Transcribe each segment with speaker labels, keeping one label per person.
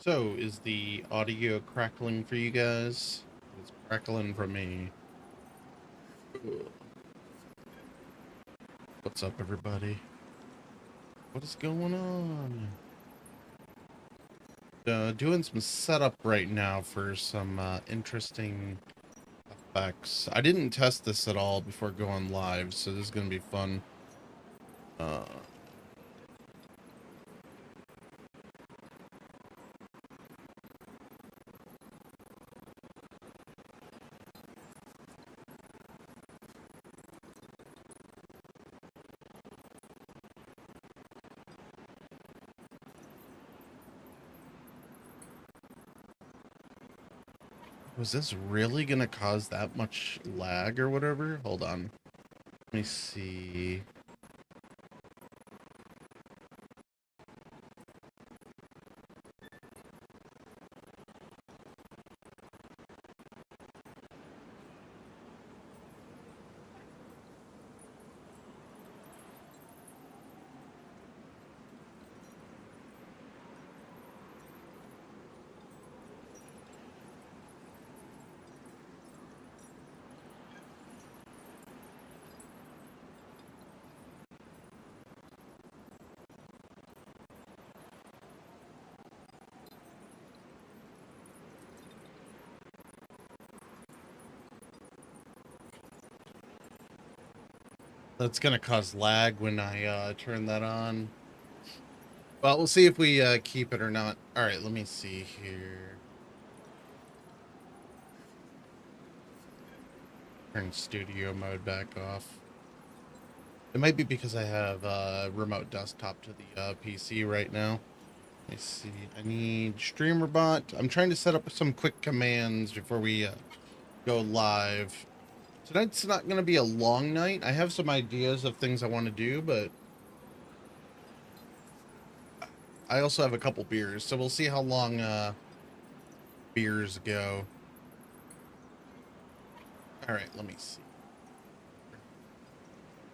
Speaker 1: So, is the audio crackling for you guys? It's crackling for me. What's up, everybody? What is going on? Doing some setup right now for some interesting effects. I didn't test this at all before going live, so this is going to be fun. Uh, was this really going to cause that much lag or whatever? Hold on. Let me see. That's gonna cause lag when I turn that on. Well, we'll see if we keep it or not. All right, let me see here. Turn studio mode back off. It might be because I have remote desktop to the PC right now. Let me see. I need StreamerBot. I'm trying to set up some quick commands before we go live. Tonight's not going to be a long night. I have some ideas of things I want to do, but I also have a couple beers, so we'll see how long beers go. All right, let me see.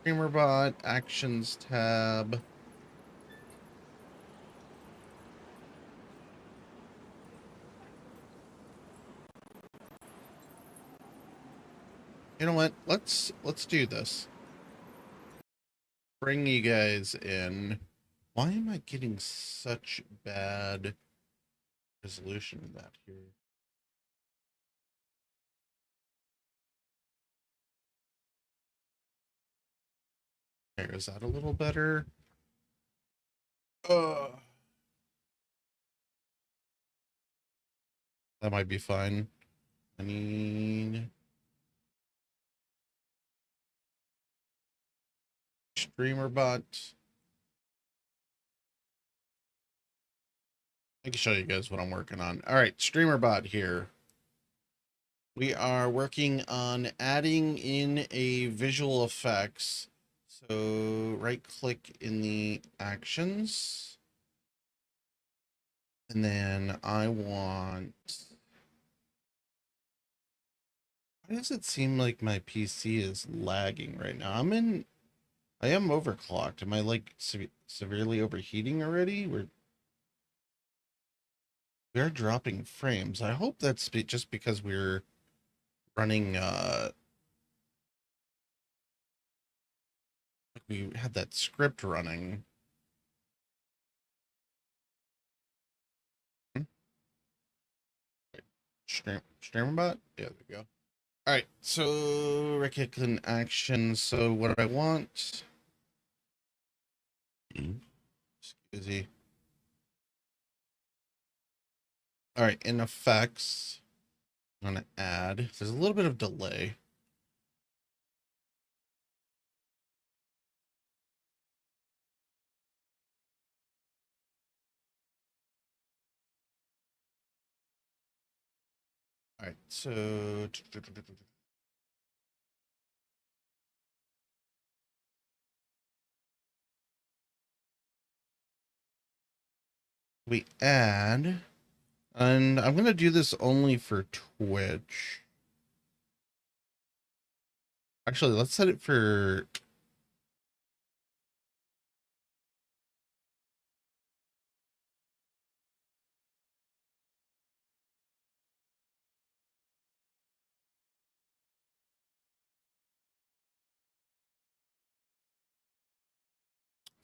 Speaker 1: StreamerBot, Actions tab. You know what? Let's do this. Bring you guys in. Why am I getting such bad resolution in that here? There, is that a little better? That might be fine. I need StreamerBot. I can show you guys what I'm working on. All right, StreamerBot here. We are working on adding in a visual effects. So right click in the actions. And then I want... Why does it seem like my PC is lagging right now? I am overclocked. Am I like severely overheating already? We're dropping frames. I hope that's just because we're running we had that script running. StreamerBot? Yeah, there we go. All right, so right click in action. So what I want, excuse me. All right, in effects, I'm gonna add. There's a little bit of delay. All right, so we add, and I'm gonna do this only for Twitch. Actually, let's set it for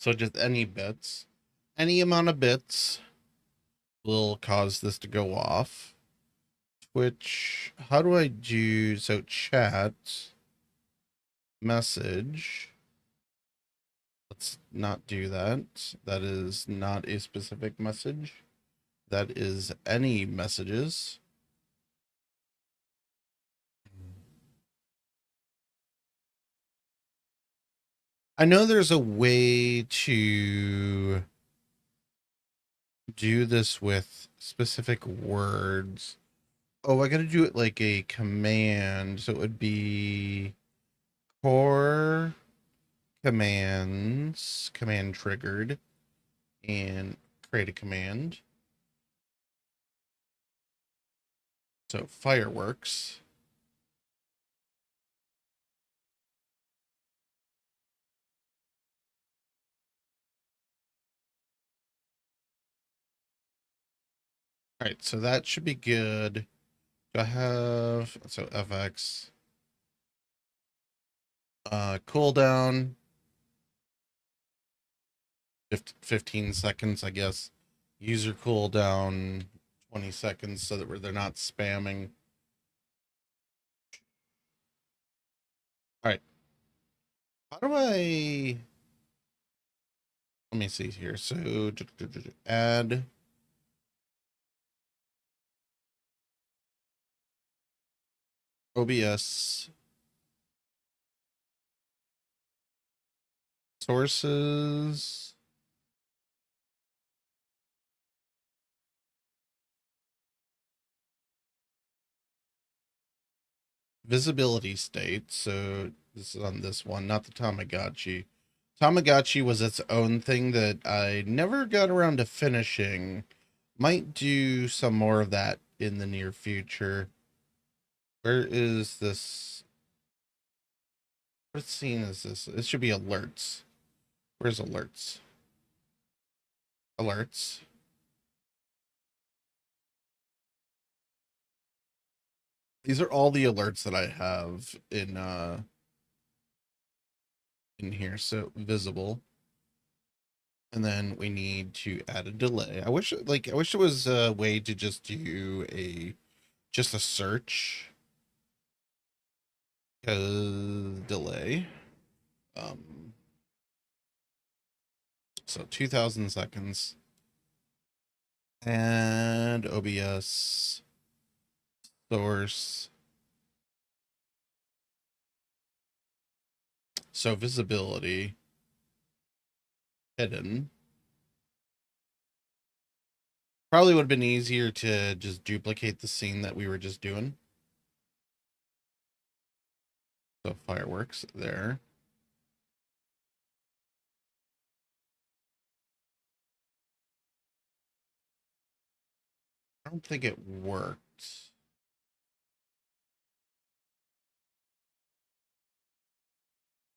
Speaker 1: So just any bits, any amount of bits will cause this to go off. Twitch, how do I do, so chat, message, let's not do that. That is not a specific message. That is any messages. I know there's a way to do this with specific words. Oh, I gotta do it like a command. So it would be core commands, command triggered, and create a command. So fireworks. All right, so that should be good. Do I have, so FX, cooldown, 15 seconds, I guess. User cooldown, 20 seconds, so that they're not spamming. All right. How do I, let me see here. So add OBS sources. Visibility state. So this is on this one, not the Tamagotchi. Tamagotchi was its own thing that I never got around to finishing. Might do some more of that in the near future. Where is this? What scene is this? It should be alerts. Where's alerts? Alerts. These are all the alerts that I have in here. So visible. And then we need to add a delay. I wish there was a way to just do just a search. Delay. So 2000 seconds. And OBS source. So visibility. Hidden. Probably would have been easier to just duplicate the scene that we were just doing. So fireworks there. I don't think it worked.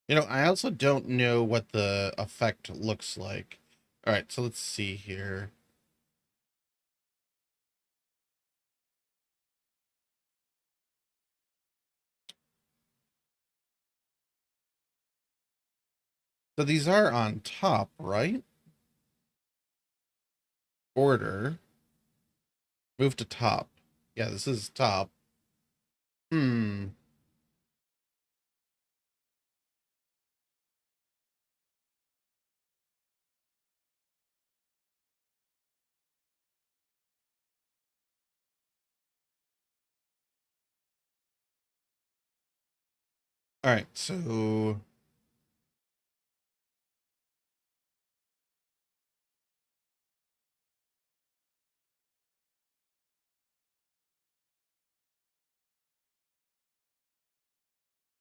Speaker 1: You know, I also don't know what the effect looks like. All right, so let's see here. So these are on top, right? Order. Move to top. Yeah, this is top. Hmm. All right, so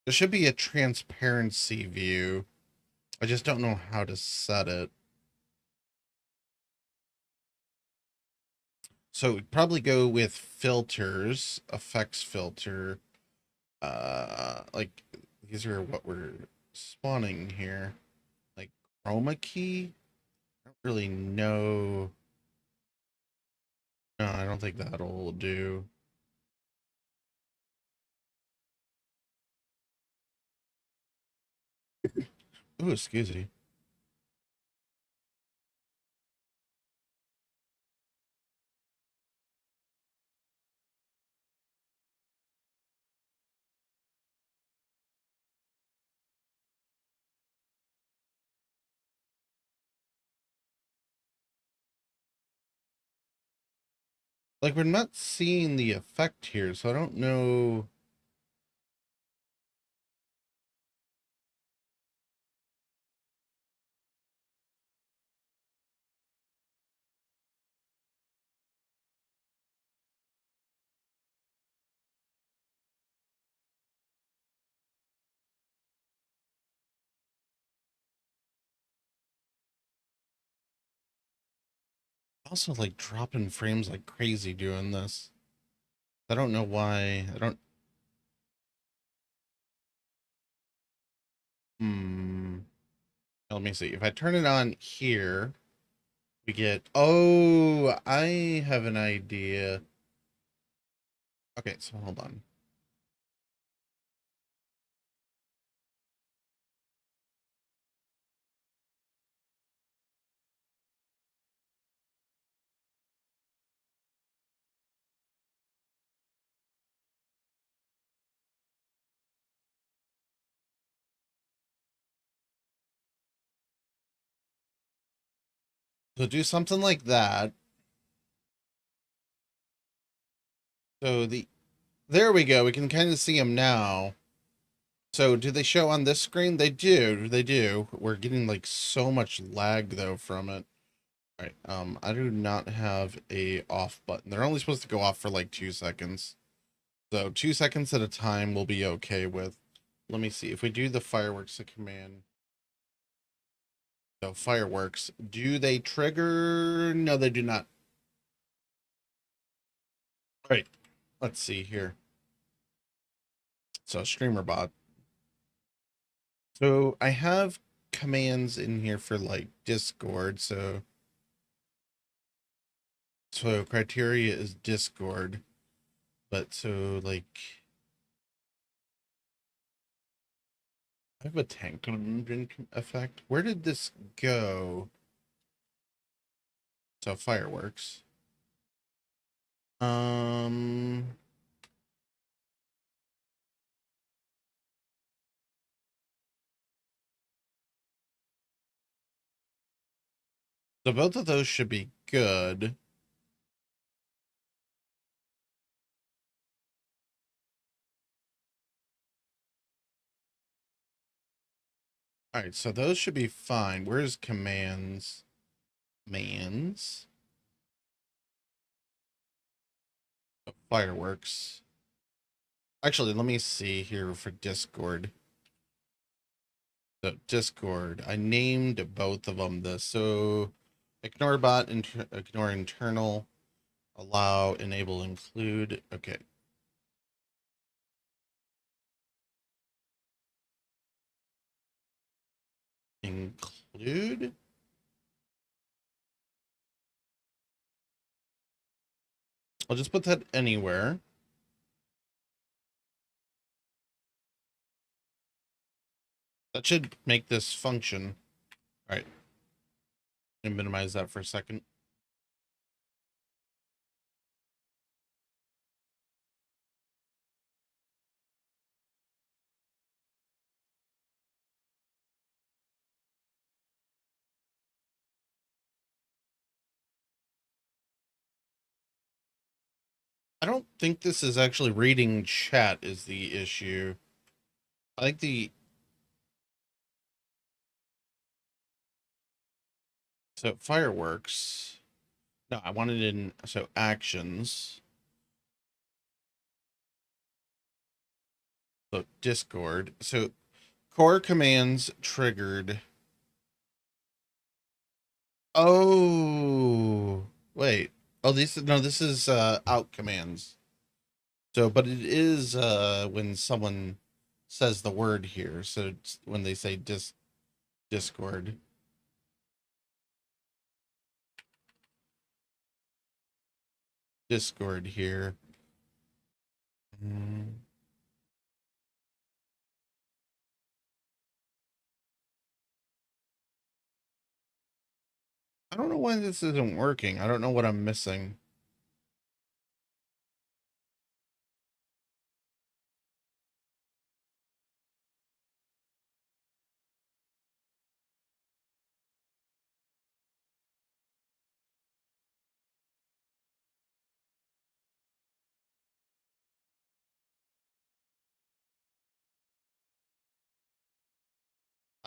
Speaker 1: there should be a transparency view. I just don't know how to set it. So we'd probably go with filters, effects filter. Like these are what we're spawning here. Like chroma key. I don't really know. No, I don't think that'll do. Ooh, excuse me. Like, we're not seeing the effect here, so I don't know. Also, like, dropping frames like crazy doing this. I don't know why. I don't. Hmm. Let me see. If I turn it on here, we get. Oh, I have an idea. Okay, so hold on. So do something like that. So there we go. We can kind of see them now. So do they show on this screen? They do. They do. We're getting like so much lag though from it. All right. I do not have a off button. They're only supposed to go off for like 2 seconds. So 2 seconds at a time we'll be okay with. Let me see. If we do the fireworks command. So fireworks, do they trigger? No, they do not. All right. Let's see here. So streamer bot. So I have commands in here for like Discord. So criteria is Discord, but so like I have a tank engine effect. Where did this go? So fireworks. Um, so both of those should be good. All right, so those should be fine. Where's commands? Commands. Fireworks. Actually, let me see here for Discord. So Discord, I named both of them this. So ignore bot, ignore internal, allow, enable, include. Okay. Include. I'll just put that anywhere. That should make this function. All right. And minimize that for a second. I don't think this is actually reading chat is the issue. I think so fireworks. No, I wanted in, so actions. So Discord. So core commands triggered. Oh, wait. Oh, this is out commands. So, but it is when someone says the word here. So it's when they say Discord. Discord here. Mm. I don't know why this isn't working. I don't know what I'm missing.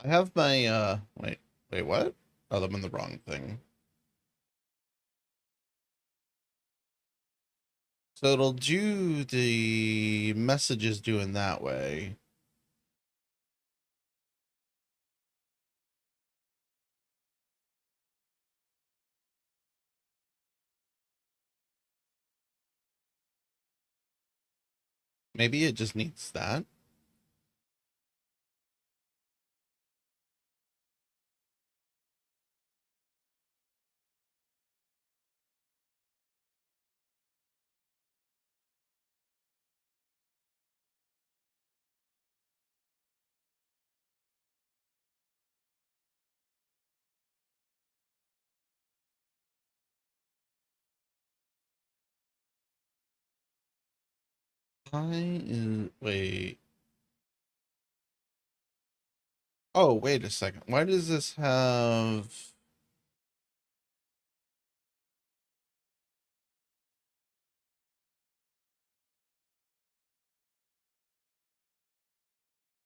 Speaker 1: I have my, wait, what? Oh, I'm in the wrong thing. So it'll do the messages doing that way. Maybe it just needs that. Wait. Oh, wait a second. Why does this have...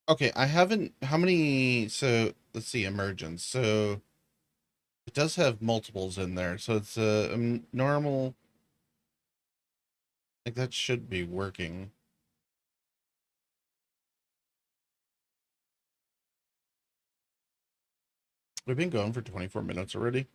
Speaker 1: Okay, I haven't... How many... So, let's see, Emergence. So, it does have multiples in there. So, it's a normal... Like, that should be working. We've been going for 24 minutes already.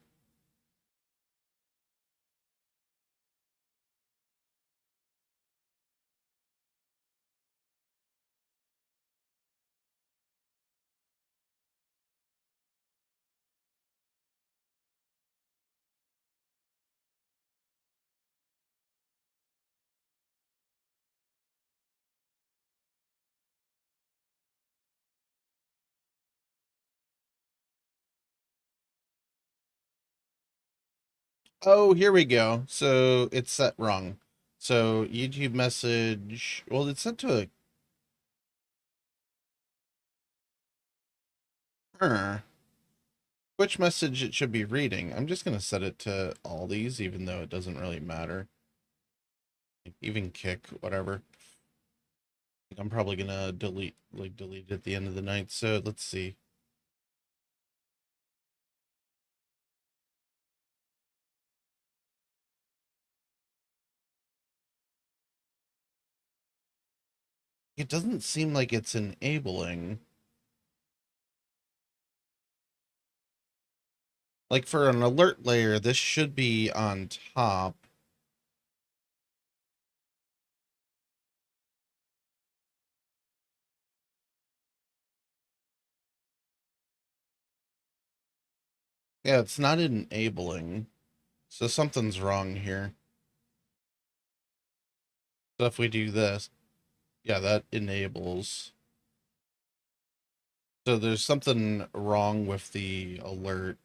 Speaker 1: Oh, here we go. So, it's set wrong. So, YouTube message... Well, it's set to a... Which message it should be reading. I'm just going to set it to all these, even though it doesn't really matter. Even kick, whatever. I'm probably going to delete it at the end of the night. So let's see. It doesn't seem like it's enabling. Like for an alert layer, this should be on top. Yeah, it's not enabling. So something's wrong here. So if we do this, yeah, that enables. So there's something wrong with the alert.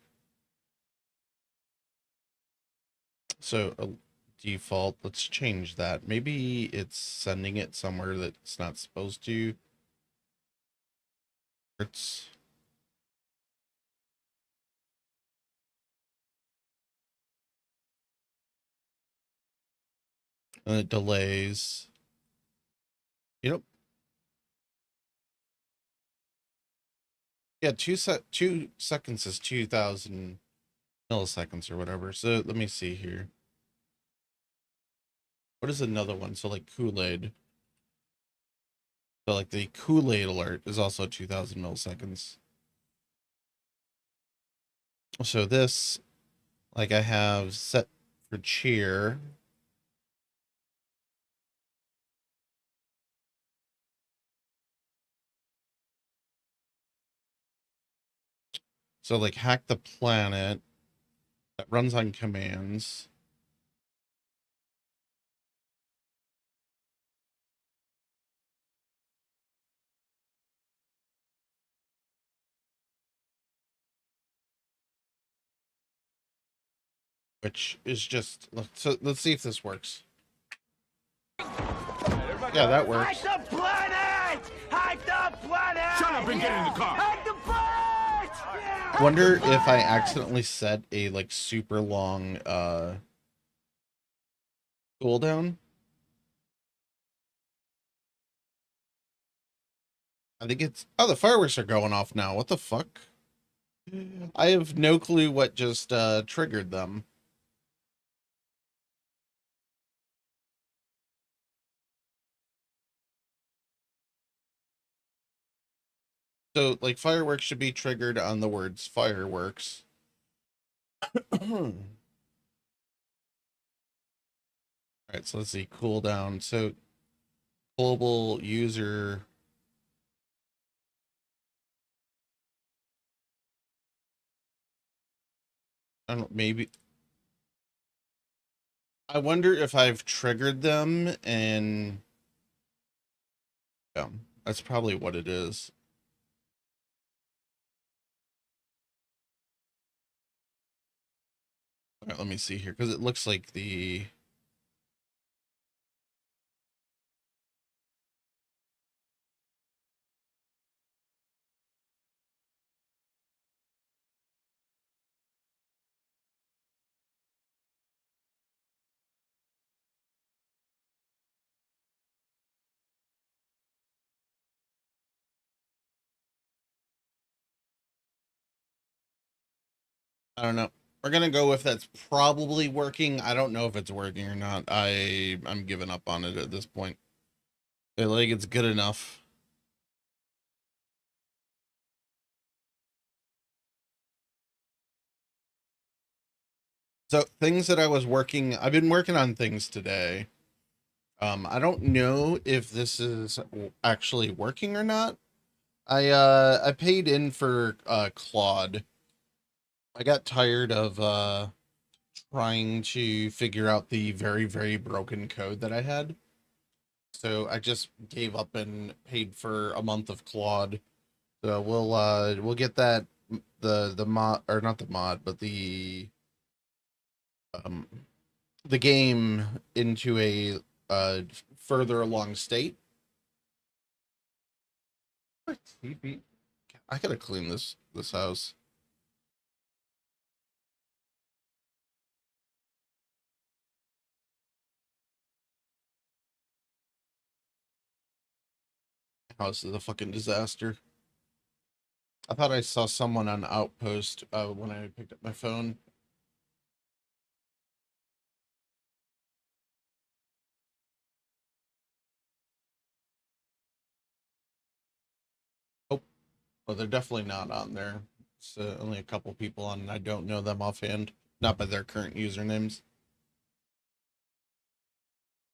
Speaker 1: So default, let's change that. Maybe it's sending it somewhere that it's not supposed to. It's and it delays. Yep. Yeah, 2 seconds is 2000 milliseconds or whatever. So let me see here. What is another one? So like Kool-Aid. So like the Kool-Aid alert is also 2000 milliseconds. So this, like I have set for cheer. So like hack the planet that runs on commands. Which is just, so let's see if this works. Yeah, that works.
Speaker 2: Hack the planet! Hack the planet!
Speaker 3: Shut up and get in the car!
Speaker 2: Hack the planet!
Speaker 1: Wonder if I accidentally set a like super long cooldown. I think it's... Oh, the fireworks are going off now. What the fuck? I have no clue what just triggered them. So, like, fireworks should be triggered on the words fireworks. All right, so let's see, cooldown. So, global user... I don't know, maybe... I wonder if I've triggered them and... Yeah, that's probably what it is. All right, let me see here, because it looks like the... I don't know. We're gonna go with that's probably working. I don't know if it's working or not. I'm giving up on it at this point. I feel like it's good enough. So things that I was working, I've been working on things today. I don't know if this is actually working or not. I paid in for Claude. I got tired of trying to figure out the very, very broken code that I had. So I just gave up and paid for a month of Claude. So we'll get that the mod, or not the mod, but um the game into a further along state. I gotta clean this house. House is a fucking disaster. I thought I saw someone on Outpost when I picked up my phone. Oh, well, they're definitely not on there. It's only a couple people on, and I don't know them offhand, not by their current usernames.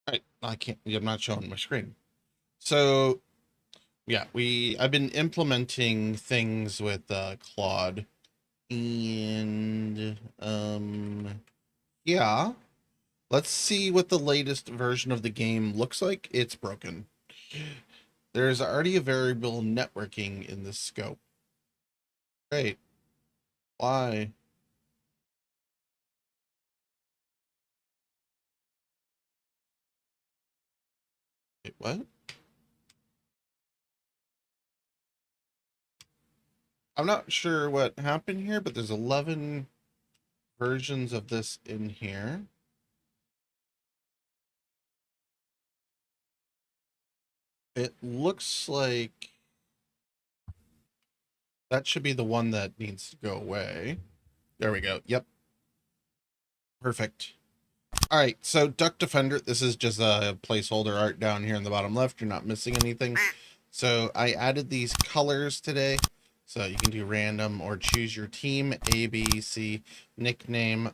Speaker 1: All right, I can't. I'm not showing my screen. So yeah, I've been implementing things with Claude, and yeah, let's see what the latest version of the game looks like. It's broken. There's already a variable networking in this scope. Great. Why? Wait, what? I'm not sure what happened here, but there's 11 versions of this in here. It looks like that should be the one that needs to go away. There we go. Yep. Perfect. All right, so Duck Defender, this is just a placeholder art down here in the bottom left. You're not missing anything. So I added these colors today. So you can do random or choose your team, A, B, C, nickname,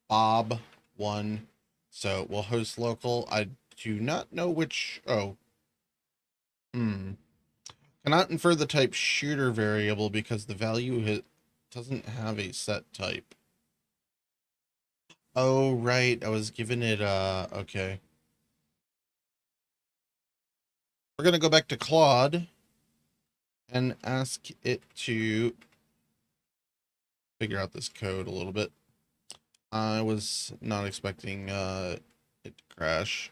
Speaker 1: Bob1. So we'll host local. I do not know which, cannot infer the type shooter variable because the value doesn't have a set type. Oh, right. I was giving it, okay. We're going to go back to Claude and ask it to figure out this code a little bit. I was not expecting it to crash.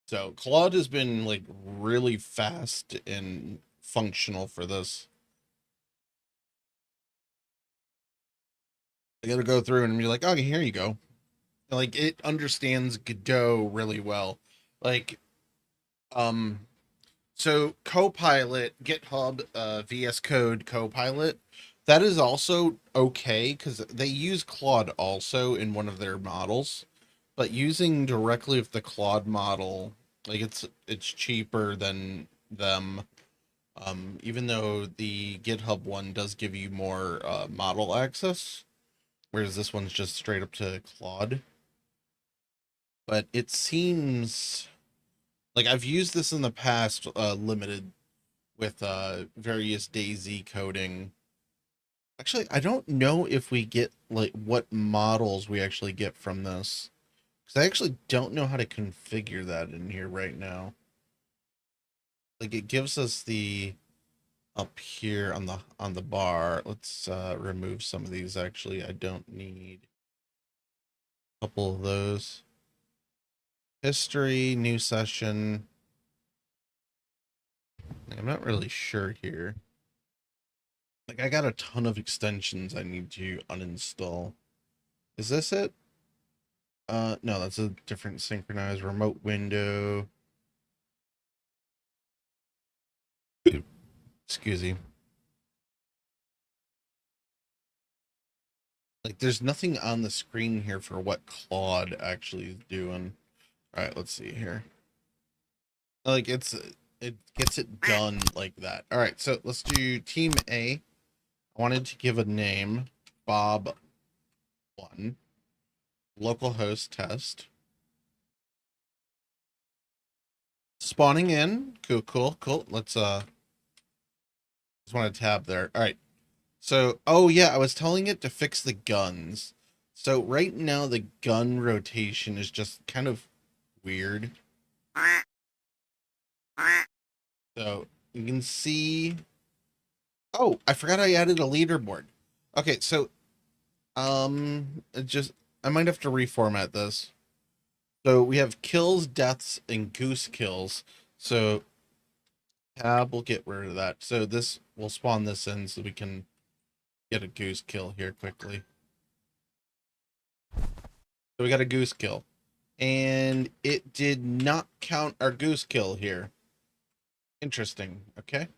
Speaker 1: So Claude has been like really fast and functional for this. I got to go through and be like, okay, here you go. Like it understands Godot really well. Like, so Copilot, GitHub, VS Code Copilot, that is also okay because they use Claude also in one of their models, but using directly with the Claude model, like it's cheaper than them. Even though the GitHub one does give you more model access, whereas this one's just straight up to Claude. But it seems like I've used this in the past, limited with various DayZ coding. Actually, I don't know if we get like what models we actually get from this, because I actually don't know how to configure that in here right now. Like it gives us the up here on the bar. Let's remove some of these. Actually, I don't need a couple of those. History, new session. I'm not really sure here. Like I got a ton of extensions I need to uninstall. Is this it? No, that's a different synchronized remote window. Excuse me. Like there's nothing on the screen here for what Claude actually is doing. All right, let's see here. Like it gets it done like that. All right, so let's do team A. I wanted to give a name, Bob 1, localhost test. Spawning in. Cool. Let's just want to tab there. All right. So, oh yeah, I was telling it to fix the guns. So right now the gun rotation is just kind of weird. So you can see, oh, I forgot I added a leaderboard. Okay, so I might have to reformat this. So we have kills, deaths, and goose kills. So tab will get rid of that. So this will spawn this in so we can get a goose kill here quickly. So we got a goose kill. And it did not count our goose kill here. Interesting. Okay.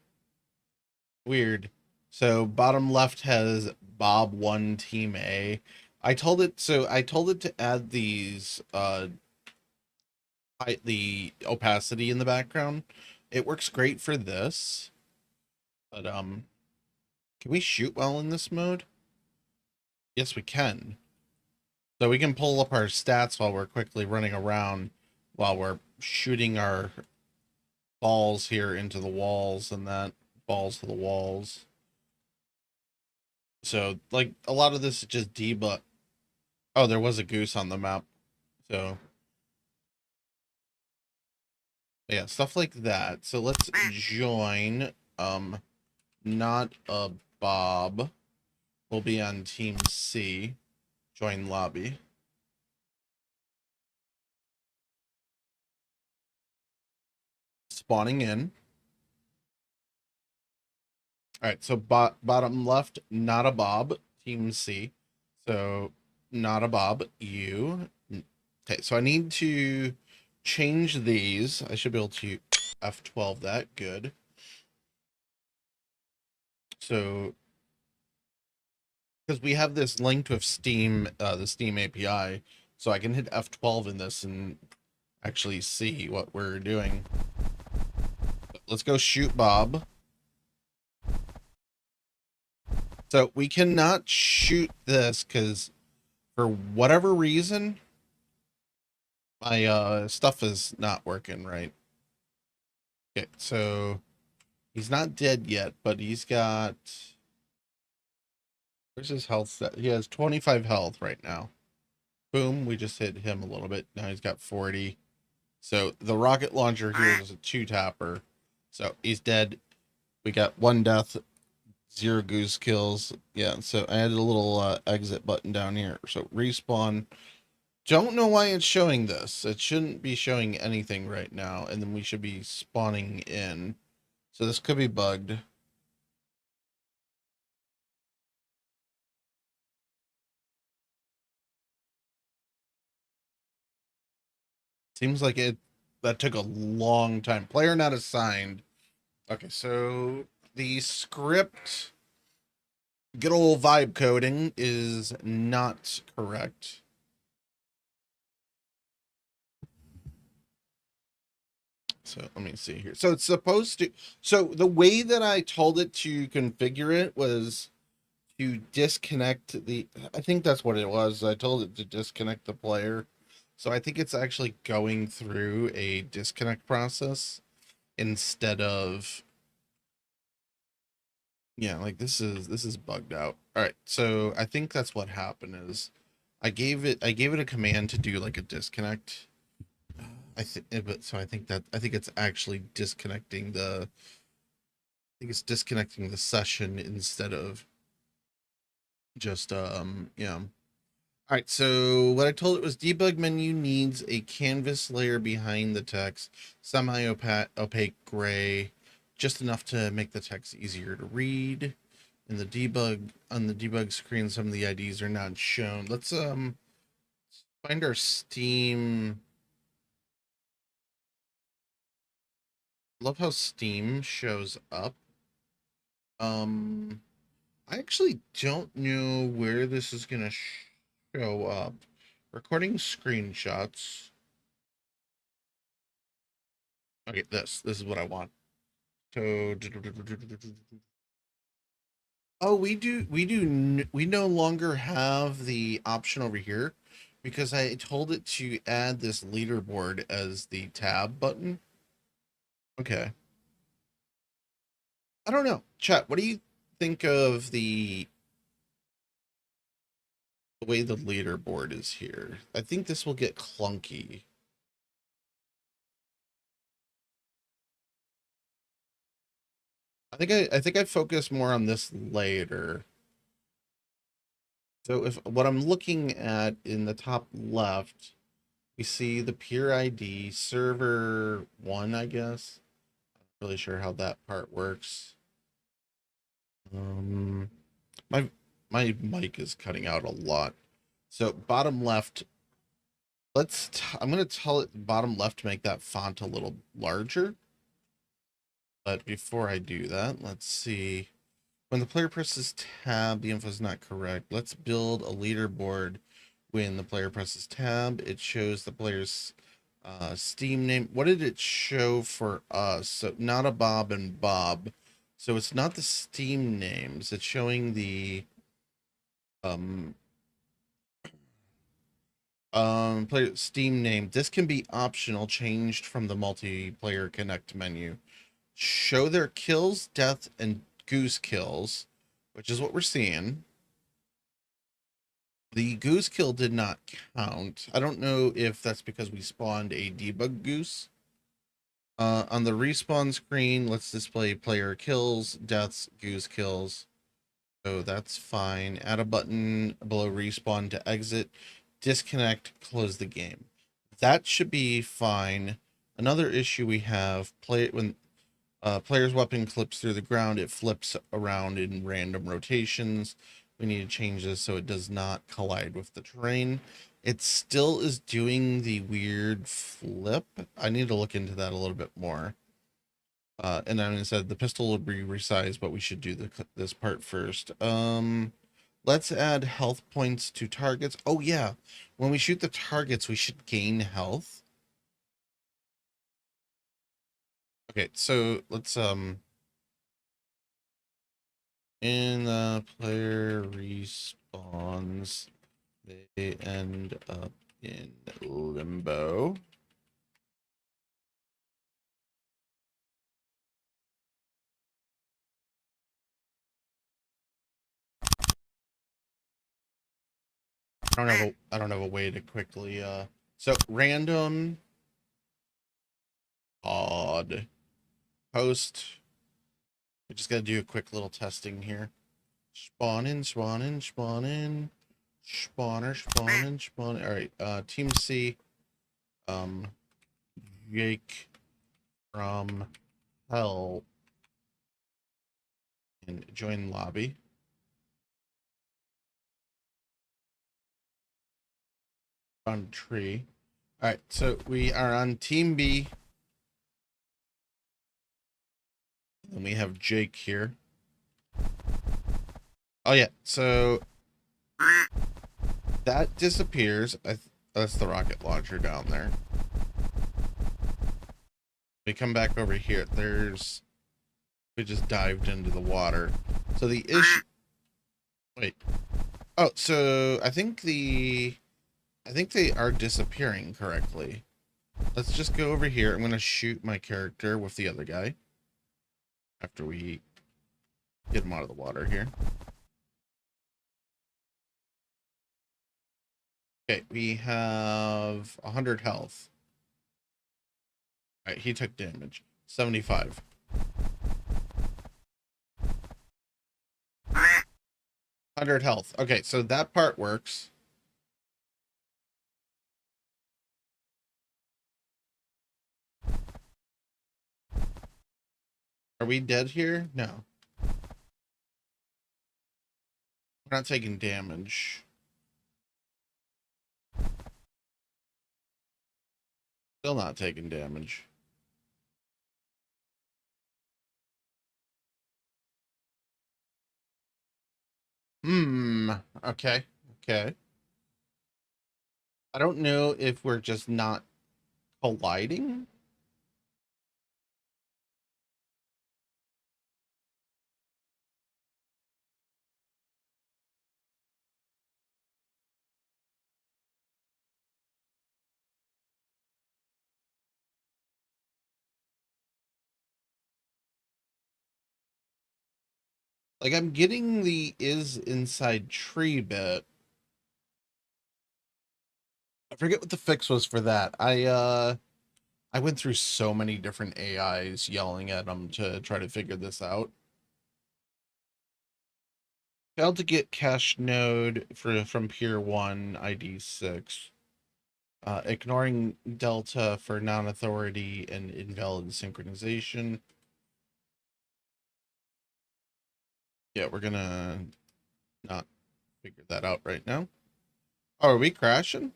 Speaker 1: Weird. So bottom left has Bob 1 team A. I told it to add these the opacity in the background. It works great for this. But can we shoot well in this mode? Yes, we can. So we can pull up our stats while we're quickly running around while we're shooting our balls here into the walls and that balls to the walls. So like a lot of this is just debug. Oh, there was a goose on the map. So yeah, stuff like that. So let's join not a Bob. We'll be on team C. Join lobby. Spawning in. All right, so bottom left, not a Bob, team C. So not a Bob, you. Okay, so I need to change these. I should be able to F12 that. Good. So because we have this linked with Steam, the Steam API, so I can hit F12 in this and actually see what we're doing. Let's go shoot Bob. So we cannot shoot this because for whatever reason, my stuff is not working right. Okay, so he's not dead yet, but he's got, where's his health stat? He has 25 health right now. Boom, we just hit him a little bit. Now he's got 40. So the rocket launcher here is a 2-tapper. So he's dead. We got 1 death, 0 goose kills. Yeah, so I added a little exit button down here. So respawn. Don't know why it's showing this. It shouldn't be showing anything right now. And then we should be spawning in. So this could be bugged. Seems like it That took a long time. Player not assigned. Okay, so the script, good old vibe coding, is not correct. So let me see here. So it's supposed to, so the way that I told it to configure it was to disconnect the, I think that's what it was. I told it to disconnect the player. So I think it's actually going through a disconnect process instead of, yeah, like this is bugged out. All right. So I think that's what happened is I gave it a command to do like a disconnect. I think, but so I think it's actually disconnecting the, I think it's disconnecting the session instead of just yeah. All right, so what I told it was debug menu needs a canvas layer behind the text, semi-opaque gray, just enough to make the text easier to read. In the debug, on the debug screen, some of the IDs are not shown. Let's find our Steam. Love how Steam shows up. Um, I actually don't know where this is gonna show up. Recording screenshots. Okay, this is what I want. So, oh, we no longer have the option over here because I told it to add this leaderboard as the tab button. Okay. I don't know. Chat, what do you think of the way the leaderboard is here? I think this will get clunky. I think I focus more on this later. So if what I'm looking at in the top left, we see the peer ID server 1, I guess. Not really sure how that part works. Um my my mic is cutting out a lot. So bottom left, I'm going to tell it bottom left to make that font a little larger. But before I do that, let's see. When the player presses tab, the info is not correct. Let's build a leaderboard. When the player presses tab, it shows the player's Steam name. What did it show for us? So not a Bob and Bob. So it's not the Steam names. It's showing the um player Steam name. This can be optional, changed from the multiplayer connect menu. Show their kills, death, and goose kills, which is what we're seeing. The goose kill did not count. I don't know if that's because we spawned a debug goose. On the respawn screen, let's display player kills, deaths, goose kills. So that's fine. Add a button below respawn to exit, disconnect, close the game. That should be fine. Another issue we have, when player's weapon clips through the ground, it flips around in random rotations. We need to change this so it does not collide with the terrain. It still is doing the weird flip. I need to look into that a little bit more. And then I said the pistol will be resized, but we should do this part first. Let's add health points to targets. Oh yeah, when we shoot the targets, we should gain health. Okay, so let's in the player respawns, they end up in limbo. I don't have a way to quickly so random odd host. We just gotta do a quick little testing here. Spawn in, spawn in, spawn in, spawner, spawn in, spawn. All right, team C, Jake from hell, and join lobby. Found a tree. All right, so we are on Team B. And we have Jake here. Oh, yeah, so that disappears. That's the rocket launcher down there. We come back over here. We just dived into the water. So the issue... Wait. Oh, so I think they are disappearing correctly. Let's just go over here. I'm going to shoot my character with the other guy. After we get him out of the water here. Okay, we have 100 health. All right, he took damage. 75. 100 health. Okay, so that part works. Are we dead here? No. We're not taking damage. Still not taking damage. Okay. Okay. I don't know if we're just not colliding. Like, I'm getting the is inside tree bit. I forget what the fix was for that. I went through so many different AIs yelling at them to try to figure this out. Failed to get cache node from Pier 1 ID 6. Ignoring Delta for non-authority and invalid synchronization. Yeah, we're gonna not figure that out right now. Oh, are we crashing?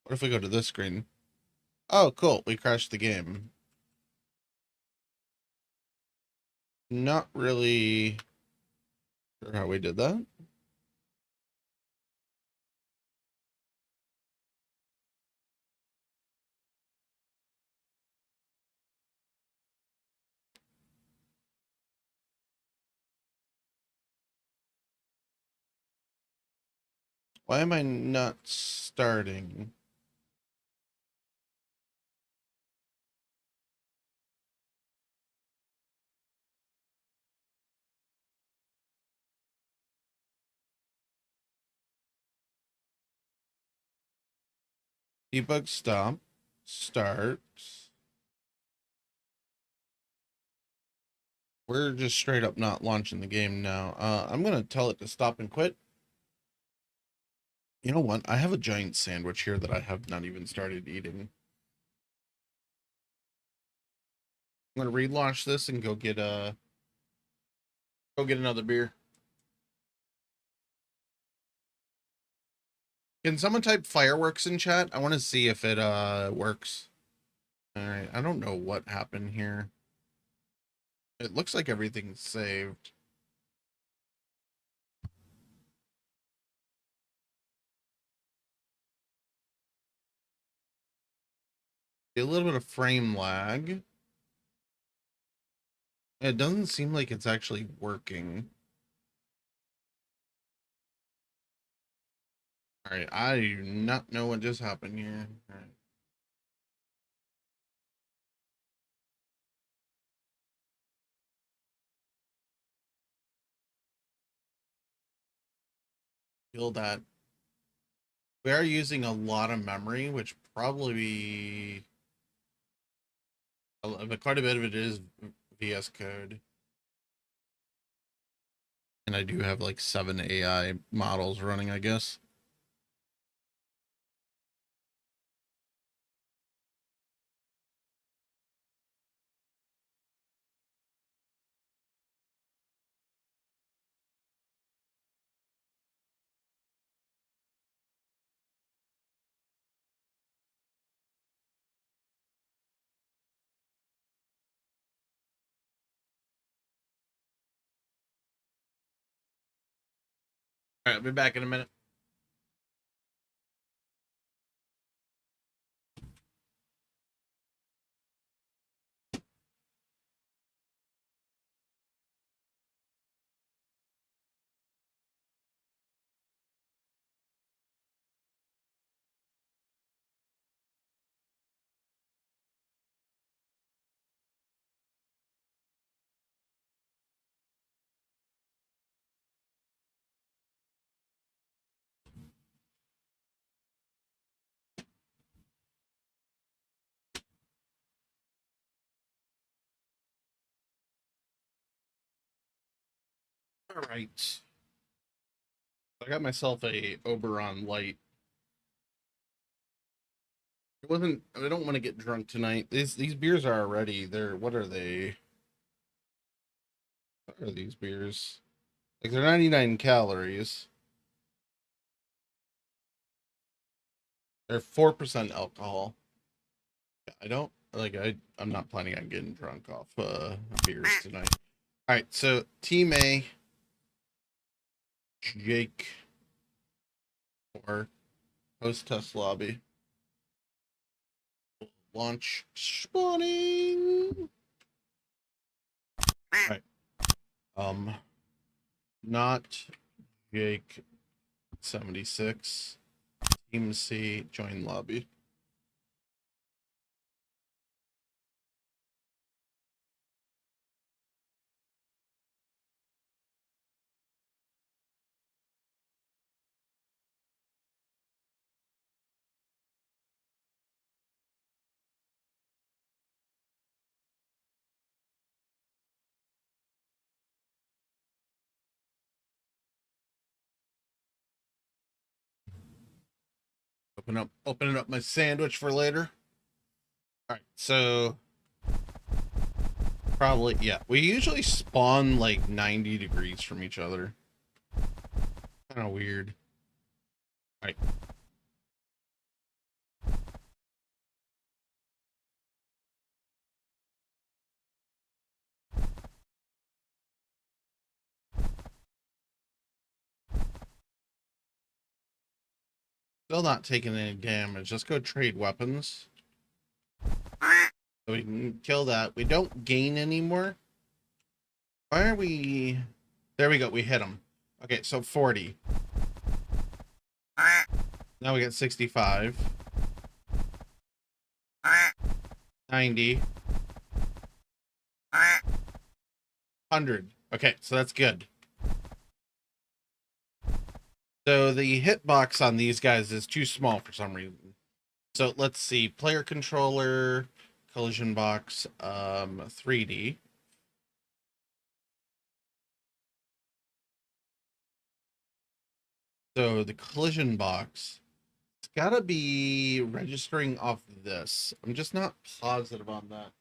Speaker 1: What if we go to this screen? Oh, cool. We crashed the game. Not really sure how we did that. Why am I not starting? Debug stop. Start. We're just straight up not launching the game now. I'm gonna tell it to stop and quit. You know what? I have a giant sandwich here that I have not even started eating. I'm gonna relaunch this and go get another beer. Can someone type fireworks in chat? I want to see if it works. All right, I don't know what happened here. It looks like everything's saved. A little bit of frame lag. It doesn't seem like it's actually working. All right, I do not know what just happened here. All right. Feel that. We are using a lot of memory, which probably quite a bit of it is VS Code. And I do have like 7 AI models running, I guess. All right, I'll be back in a minute. All right. I got myself a Oberon light. It wasn't. I don't want to get drunk tonight. These beers are already. They're what are they? What are these beers? Like they're 99 calories. They're 4% alcohol. I don't like. I'm not planning on getting drunk off beers tonight. All right. So Team A, Jake, or host test lobby. Launch spawning. All right. Not Jake 76. Team C, join lobby. Opening up my sandwich for later. All right, so probably yeah. We usually spawn like 90 degrees from each other. Kind of weird. All right. Still not taking any damage. Let's go trade weapons. So we can kill that. We don't gain anymore. Why are we... There we go. We hit him. Okay, so 40. Now we get 65. 90. 100. Okay, so that's good. So the hitbox on these guys is too small for some reason. So let's see. Player controller, collision box, 3D. So the collision box, it's gotta be registering off this. I'm just not positive on that.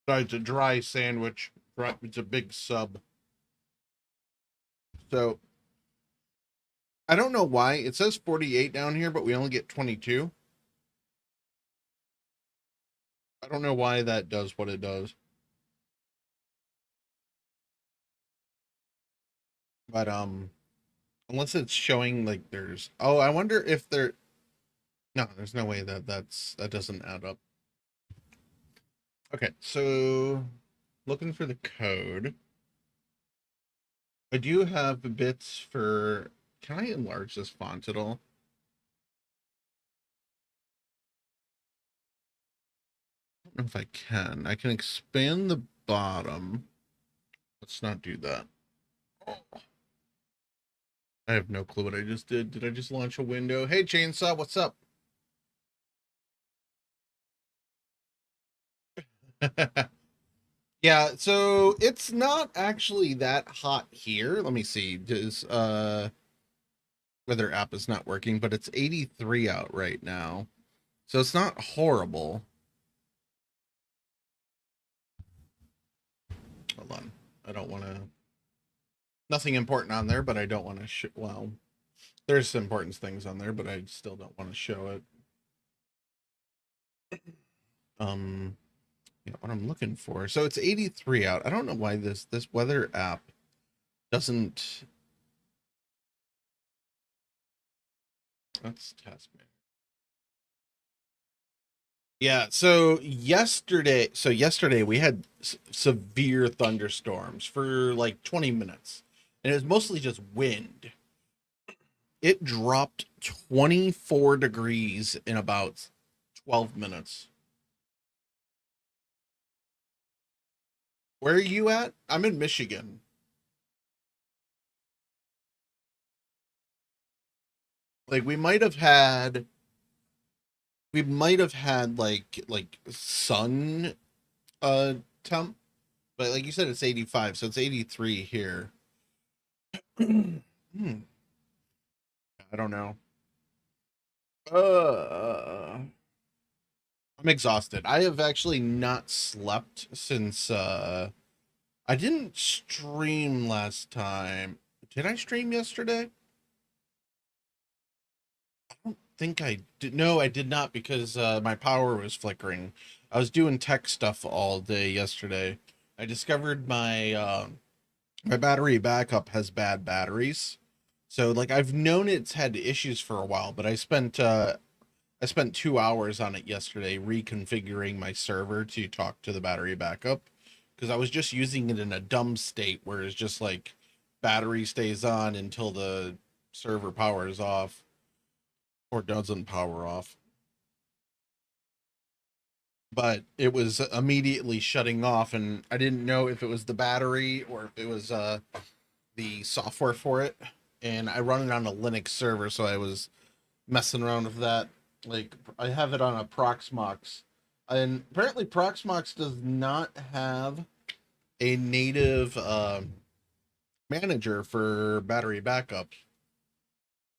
Speaker 1: So it's a dry sandwich. It's a big sub. So I don't know why it says 48 down here, but we only get 22. I don't know why that does what it does. But unless it's showing like there's I wonder if there no, there's no way that doesn't add up. Okay, so looking for the code. I do have bits for can I enlarge this font at all? know if I can. I can expand the bottom. Let's not do that. I have no clue what I just did. Did I just launch a window? Hey, Chainsaw, what's up? Yeah, so it's not actually that hot here. Let me see. Does weather app is not working, but it's 83 out right now. So it's not horrible. Hold on. I don't want to nothing important on there, but I don't want to well, there's important things on there, but I still don't want to show it. What I'm looking for. So it's 83 out. I don't know why this weather app doesn't. Let's test me. Yeah, so yesterday we had severe thunderstorms for like 20 minutes. And it was mostly just wind. It dropped 24 degrees in about 12 minutes. Where are you at? I'm in Michigan. Like we might have had like sun temp, but like you said it's 85, so it's 83 here. Hmm. I don't know. I'm exhausted. I have actually not slept since I didn't stream last time. Did I stream yesterday? I don't think I did. No, I did not because my power was flickering. I was doing tech stuff all day yesterday. I discovered my battery backup has bad batteries. So like I've known it's had issues for a while, but I spent 2 hours on it yesterday reconfiguring my server to talk to the battery backup because I was just using it in a dumb state where it's just like battery stays on until the server powers off or doesn't power off. But it was immediately shutting off, and I didn't know if it was the battery or if it was the software for it. And I run it on a Linux server, so I was messing around with that. Like I have it on a Proxmox, and apparently Proxmox does not have a native manager for battery backup.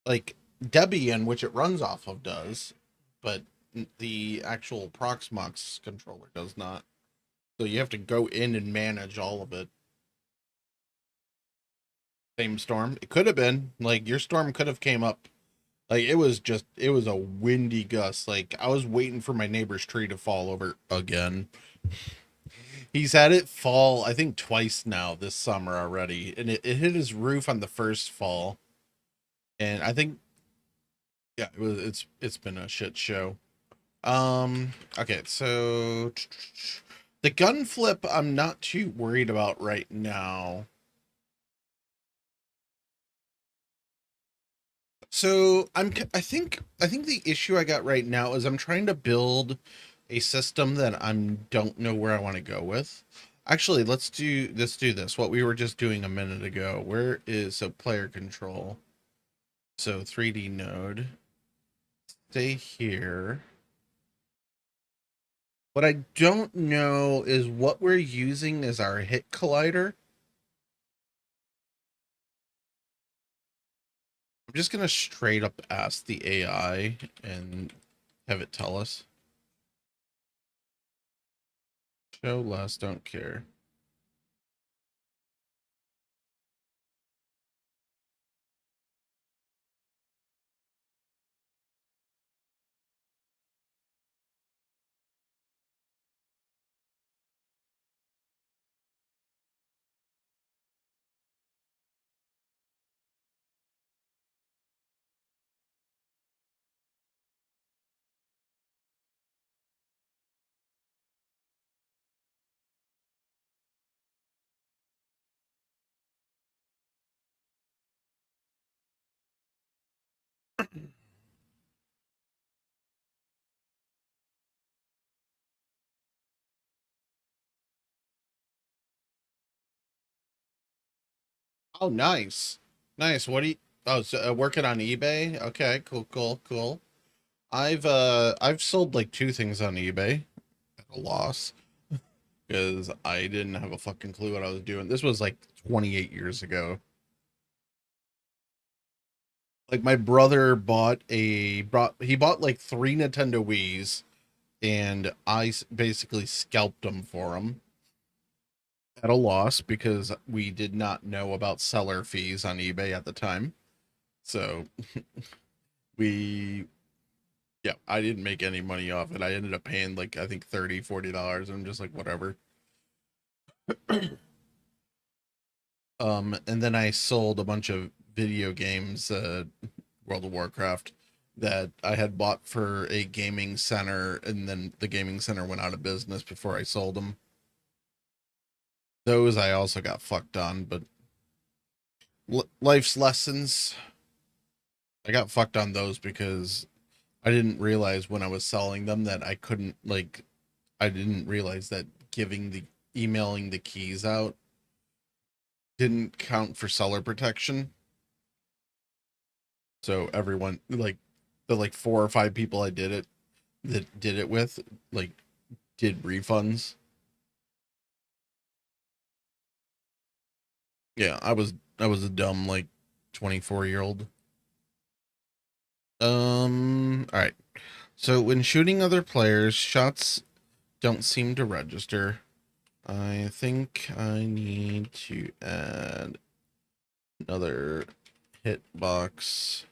Speaker 1: Like Debian, which it runs off of, does, but the actual Proxmox controller does not. So you have to go in and manage all of it. Same storm. It could have been like your storm could have came up. Like it was a windy gust. Like I was waiting for my neighbor's tree to fall over again. He's had it fall, I think, twice now this summer already, and it hit his roof on the first fall. And I think, yeah, it's been a shit show. Okay, so the gun flip, I'm not too worried about right now. So I think the issue I got right now is I'm trying to build a system that I don't know where I want to go with. Actually, let's do this. What we were just doing a minute ago. Where is player control? So 3D node. Stay here. What I don't know is what we're using as our hit collider. I'm just gonna straight up ask the AI and have it tell us. Show less, don't care. Oh, nice. Nice. What do you, oh, so, working on eBay? Okay, cool, cool, cool. I've sold like two things on eBay at a loss because I didn't have a fucking clue what I was doing. This was like 28 years ago. Like my brother he bought like three Nintendo Wiis, and basically scalped them for him at a loss because we did not know about seller fees on eBay at the time. So we, yeah, I didn't make any money off it. I ended up paying like, I think $30, $40. I'm just like, whatever. And then I sold a bunch of video games, World of Warcraft, that I had bought for a gaming center, and then the gaming center went out of business before I sold them. Those I also got fucked on, but life's lessons. I got fucked on those because I didn't realize when I was selling them that I couldn't, like, I didn't realize that emailing the keys out didn't count for seller protection. So everyone, like, the like four or five people I did it with, like, did refunds. Yeah, I was a dumb, like, 24-year-old. All right. So when shooting other players, shots don't seem to register. I think I need to add another hitbox.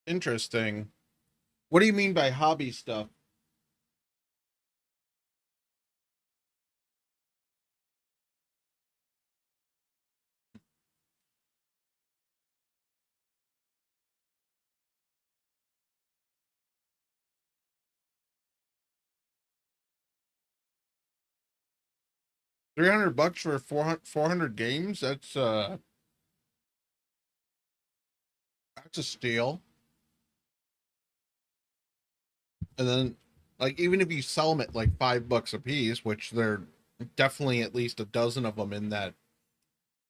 Speaker 1: Interesting. What do you mean by hobby stuff? $300 for 400 games? That's a steal. And then, like, even if you sell them at like $5 a piece, which there definitely at least a dozen of them in that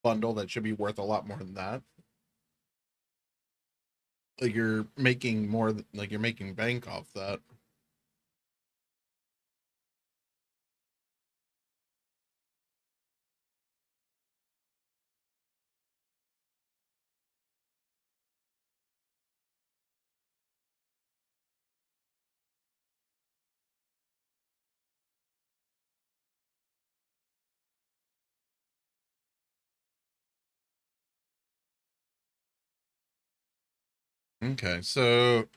Speaker 1: bundle that should be worth a lot more than that. Like, you're making more, like, you're making bank off that. Okay, so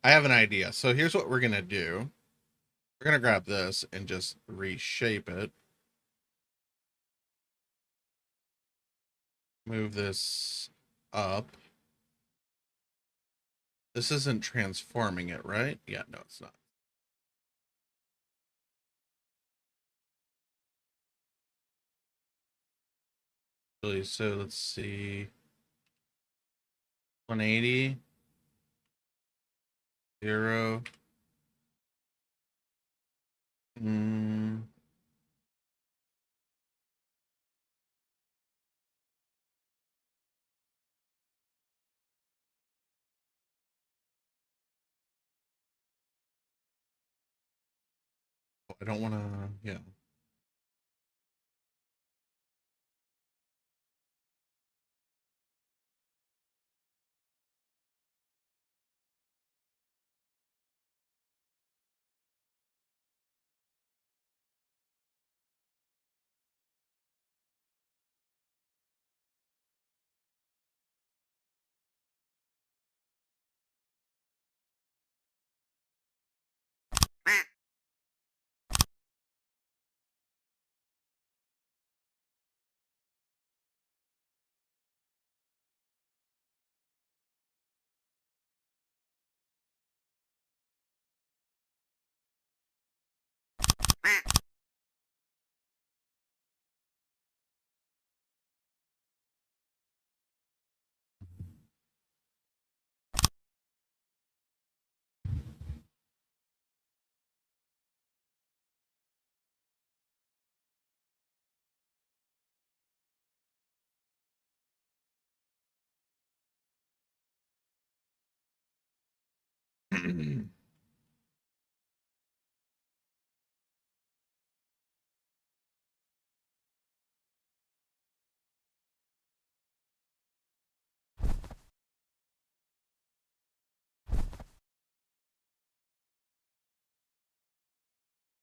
Speaker 1: I have an idea. So here's what we're gonna do. We're gonna grab this and just reshape it. Move this up. This isn't transforming it, right? Yeah, no, it's not. Really, so let's see. 180. 0. Mm, I don't want to, yeah.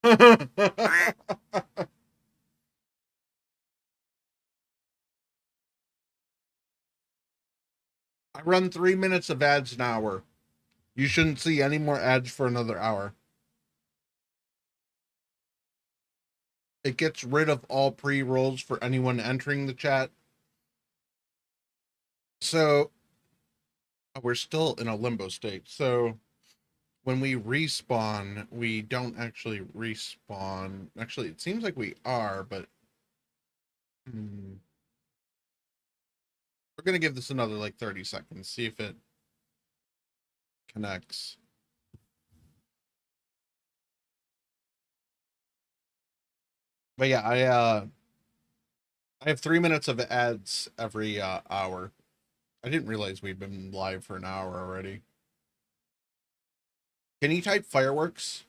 Speaker 1: I run 3 minutes of ads an hour. You shouldn't see any more ads for another hour. It gets rid of all pre-rolls for anyone entering the chat. So we're still in a limbo state. So when we respawn, we don't actually respawn. Actually, it seems like we are, but we're going to give this another like 30 seconds, see if it connects. But yeah, I have 3 minutes of ads every hour. I didn't realize we'd been live for an hour already. Can you type fireworks?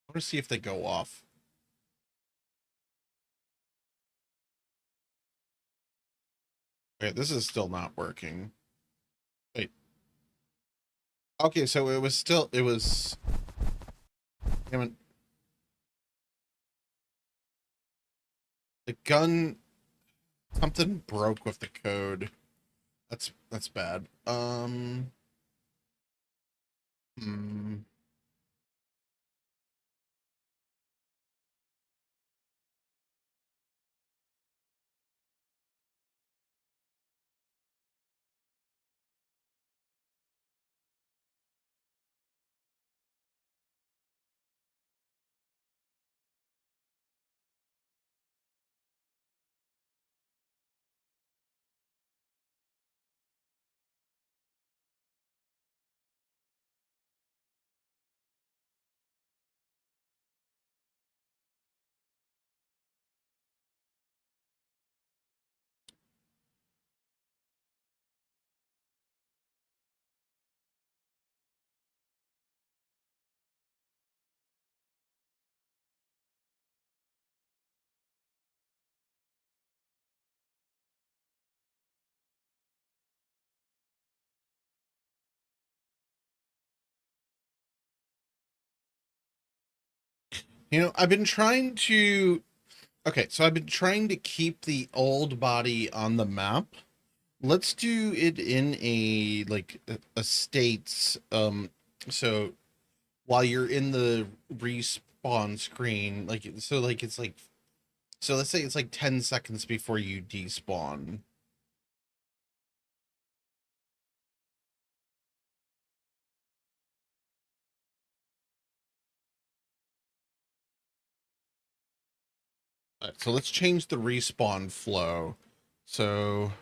Speaker 1: I want to see if they go off. Okay, this is still not working. Wait. Okay, so it was. Damn it. The gun, something broke with the code. That's bad. You know, I've been trying to. Okay, so I've been trying to keep the old body on the map. Let's do it in a like a states. So while you're in the respawn screen, like so, like it's like so. Let's say it's like 10 seconds before you despawn. All right, so let's change the respawn flow. So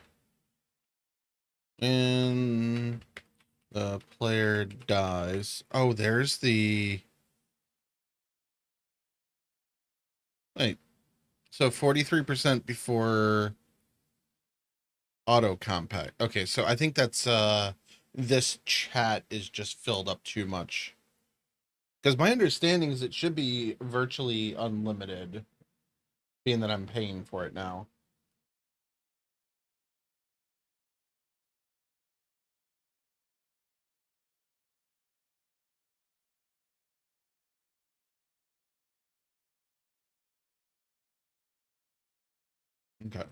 Speaker 1: when the player dies, oh, there's the wait. So 43% before auto compact. Okay, so I think that's this chat is just filled up too much. Because my understanding is it should be virtually unlimited, being that I'm paying for it now. Okay.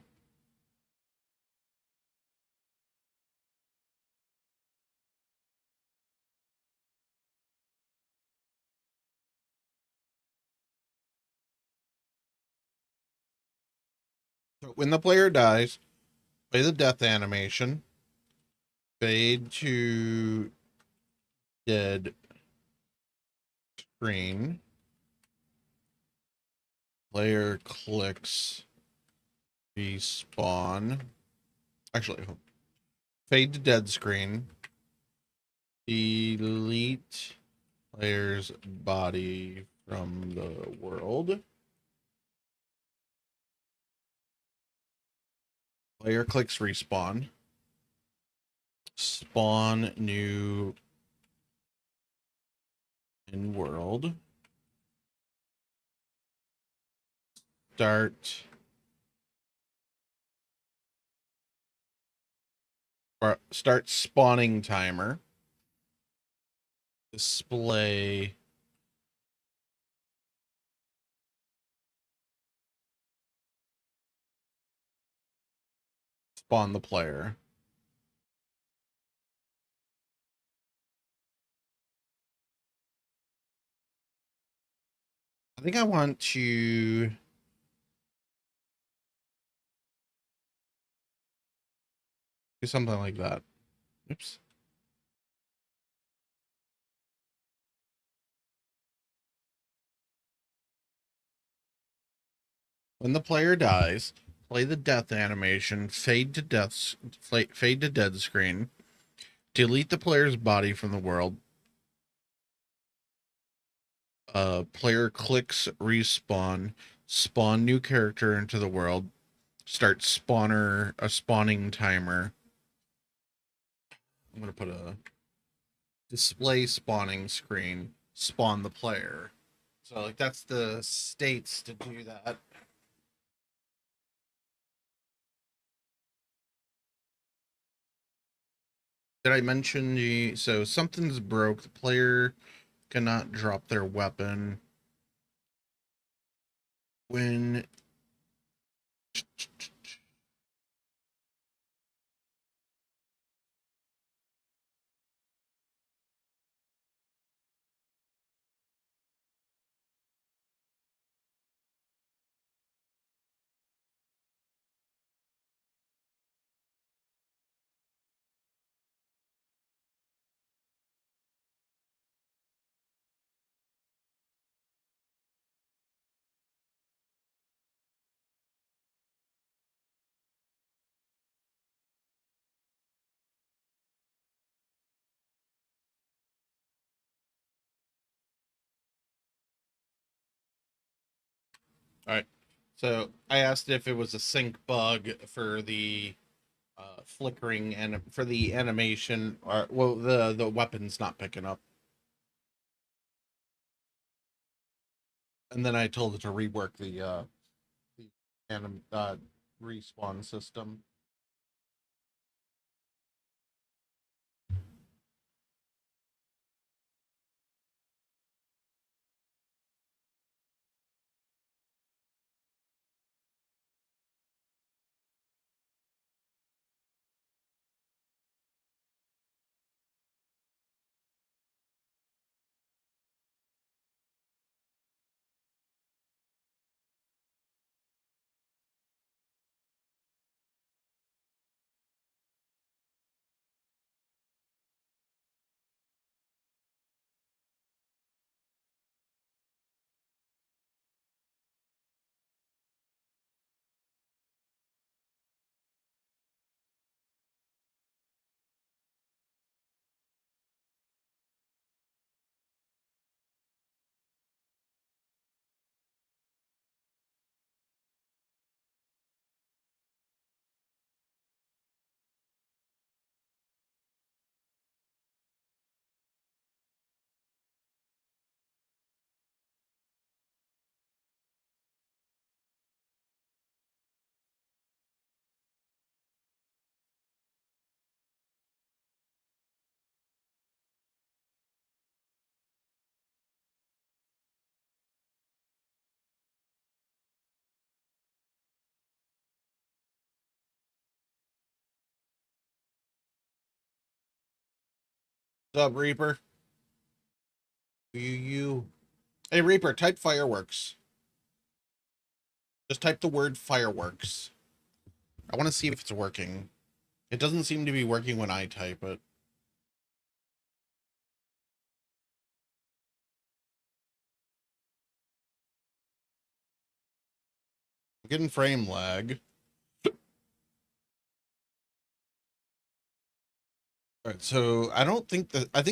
Speaker 1: So when the player dies, play the death animation, fade to dead. screen. Player clicks respawn. Actually, fade to dead screen. Delete player's body from the world. Player clicks respawn. Spawn new in world. Start spawning timer. Display spawn the player. I think I want to do something like that. Oops. When the player dies, play the death animation, fade to dead screen, delete the player's body from the world. Player clicks respawn, spawn new character into the world, start a spawning timer. I'm gonna put a display spawning screen, spawn the player. So like that's the states to do that. Did I mention so something's broke, the player cannot drop their weapon when all right. So I asked if it was a sync bug for the flickering and for the animation, or well, the weapon's not picking up. And then I told it to rework the respawn system. What's up, Reaper? You. Hey, Reaper, type fireworks. Just type the word fireworks. I want to see if it's working. It doesn't seem to be working when I type it. getting frame lag. All right, so I think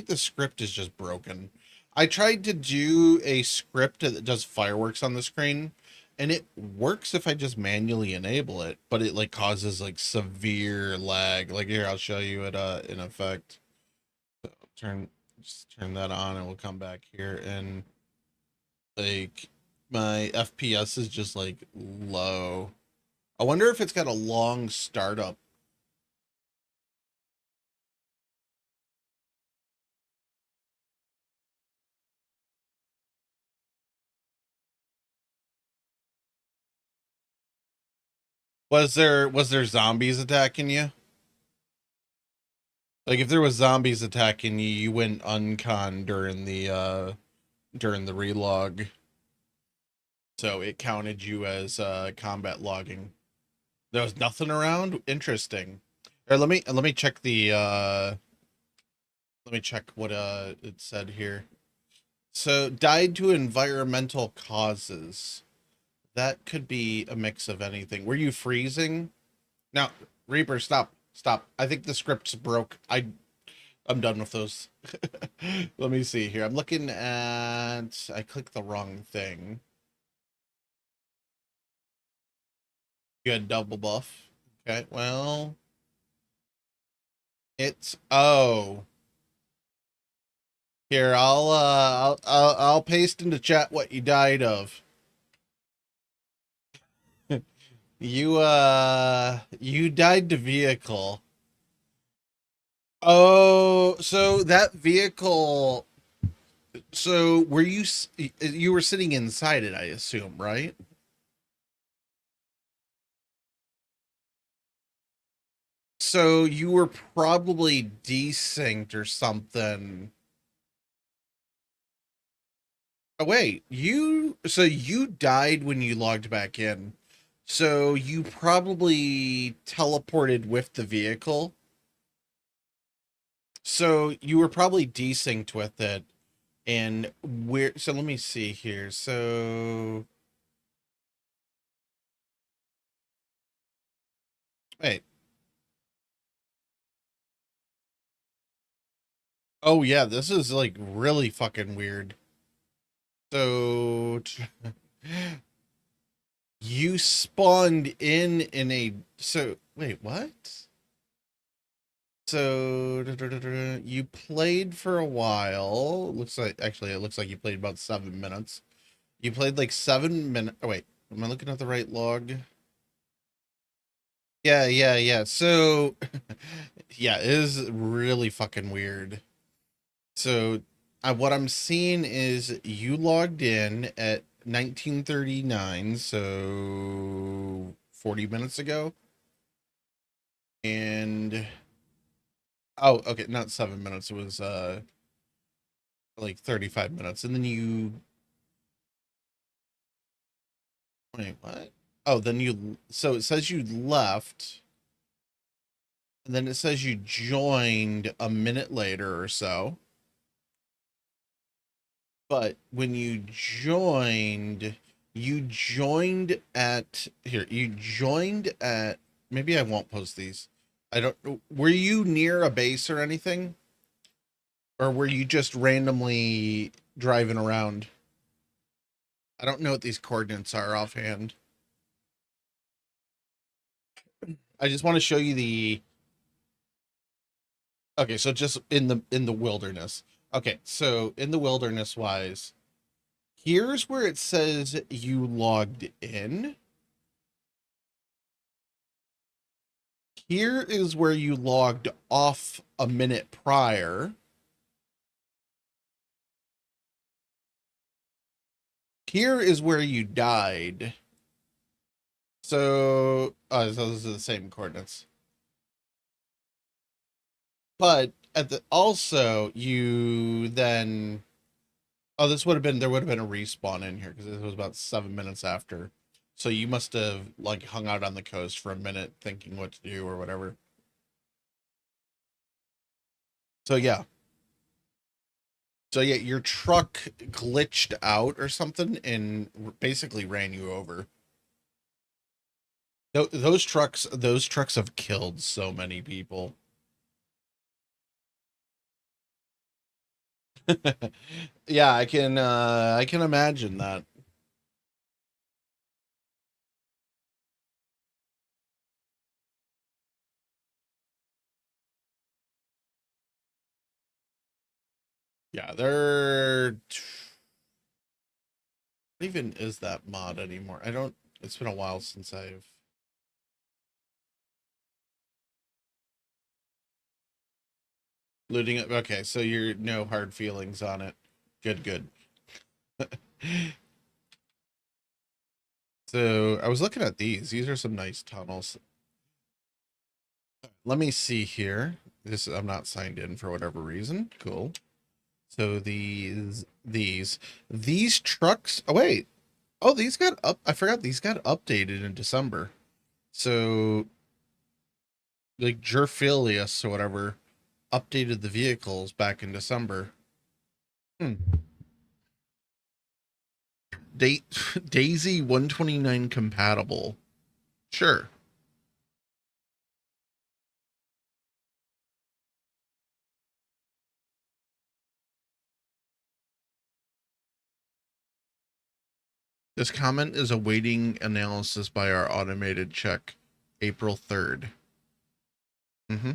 Speaker 1: the script is just broken. I tried to do a script that does fireworks on the screen, and it works if I just manually enable it, but it like causes like severe lag. Like here, I'll show you it in effect. So just turn that on and we'll come back here and like my FPS is just like low. I wonder if it's got a long startup. Was there zombies attacking you? Like if there was zombies attacking you, you went uncon during the relog. So it counted you as combat logging. There was nothing around? Interesting. Here, let me check the let me check what it said here. So died to environmental causes. That could be a mix of anything. Were you freezing? Now, Reaper, stop. Stop. I think the script's broke. I'm done with those. Let me see here. I'm looking at I clicked the wrong thing. You had double buff. Okay, well. It's here, I'll paste into chat what you died of. You died to vehicle. Oh, so that vehicle. So were you were sitting inside it, I assume, right? So you were probably desynced or something. Oh wait, so you died when you logged back in. So you probably teleported with the vehicle. So you were probably desynced with it. And so let me see here. So wait. Oh yeah, this is like really fucking weird. So you spawned in a so wait, what? So you played for a while. Looks like actually it looks like you played about 7 minutes. You played like 7 minutes. Oh wait, am I looking at the right log? Yeah. So yeah, it is really fucking weird. So what I'm seeing is you logged in at 1939, so 40 minutes ago. And oh, okay, not 7 minutes. It was like 35 minutes. And then you wait, what? Oh, then so it says you left. And then it says you joined a minute later or so. But when you joined at here, you joined at maybe I won't post these. I don't were you near a base or anything? Or were you just randomly driving around? I don't know what these coordinates are offhand. I just want to show you the okay, so just in the wilderness. Okay, so in the wilderness wise, here's where it says you logged in. Here is where you logged off a minute prior. Here is where you died. So those are the same coordinates. But also you then this would have been there would have been a respawn in here because it was about 7 minutes after. So you must have like hung out on the coast for a minute thinking what to do or whatever. So yeah. So yeah, your truck glitched out or something and basically ran you over. Those trucks have killed so many people. Yeah, I can imagine that. Yeah, what even is that mod anymore? I don't, it's been a while since I've looting it. Okay, so you're no hard feelings on it. Good, good. So I was looking at these. These are some nice tunnels. Let me see here. I'm not signed in for whatever reason. Cool. So these trucks. Oh wait. Oh, these got up. I forgot these got updated in December. So like Jerfilius or whatever updated the vehicles back in December. Hmm. Date DayZ 129 compatible. Sure. This comment is awaiting analysis by our automated check, April 3rd. Mm-hmm.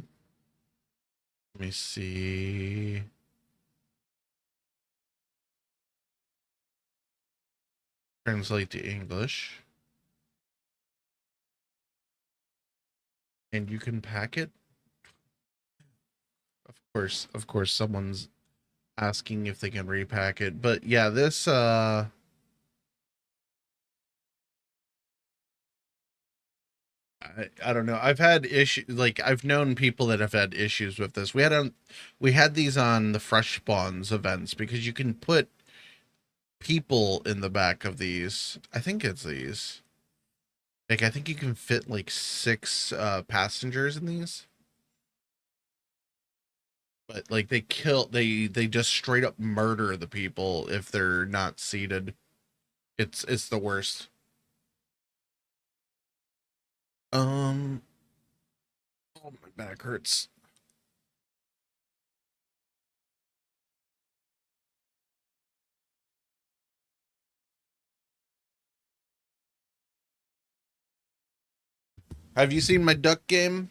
Speaker 1: Let me see. Translate to English. And you can pack it? Of course, someone's asking if they can repack it. But yeah, this I don't know. I've had issues, like I've known people that have had issues with this. We had these on the Fresh Spawns events because you can put people in the back of these. I think it's these. Like I think you can fit like 6 passengers in these. But like they just straight up murder the people if they're not seated. It's the worst. Um oh my back hurts. Have you seen my duck game?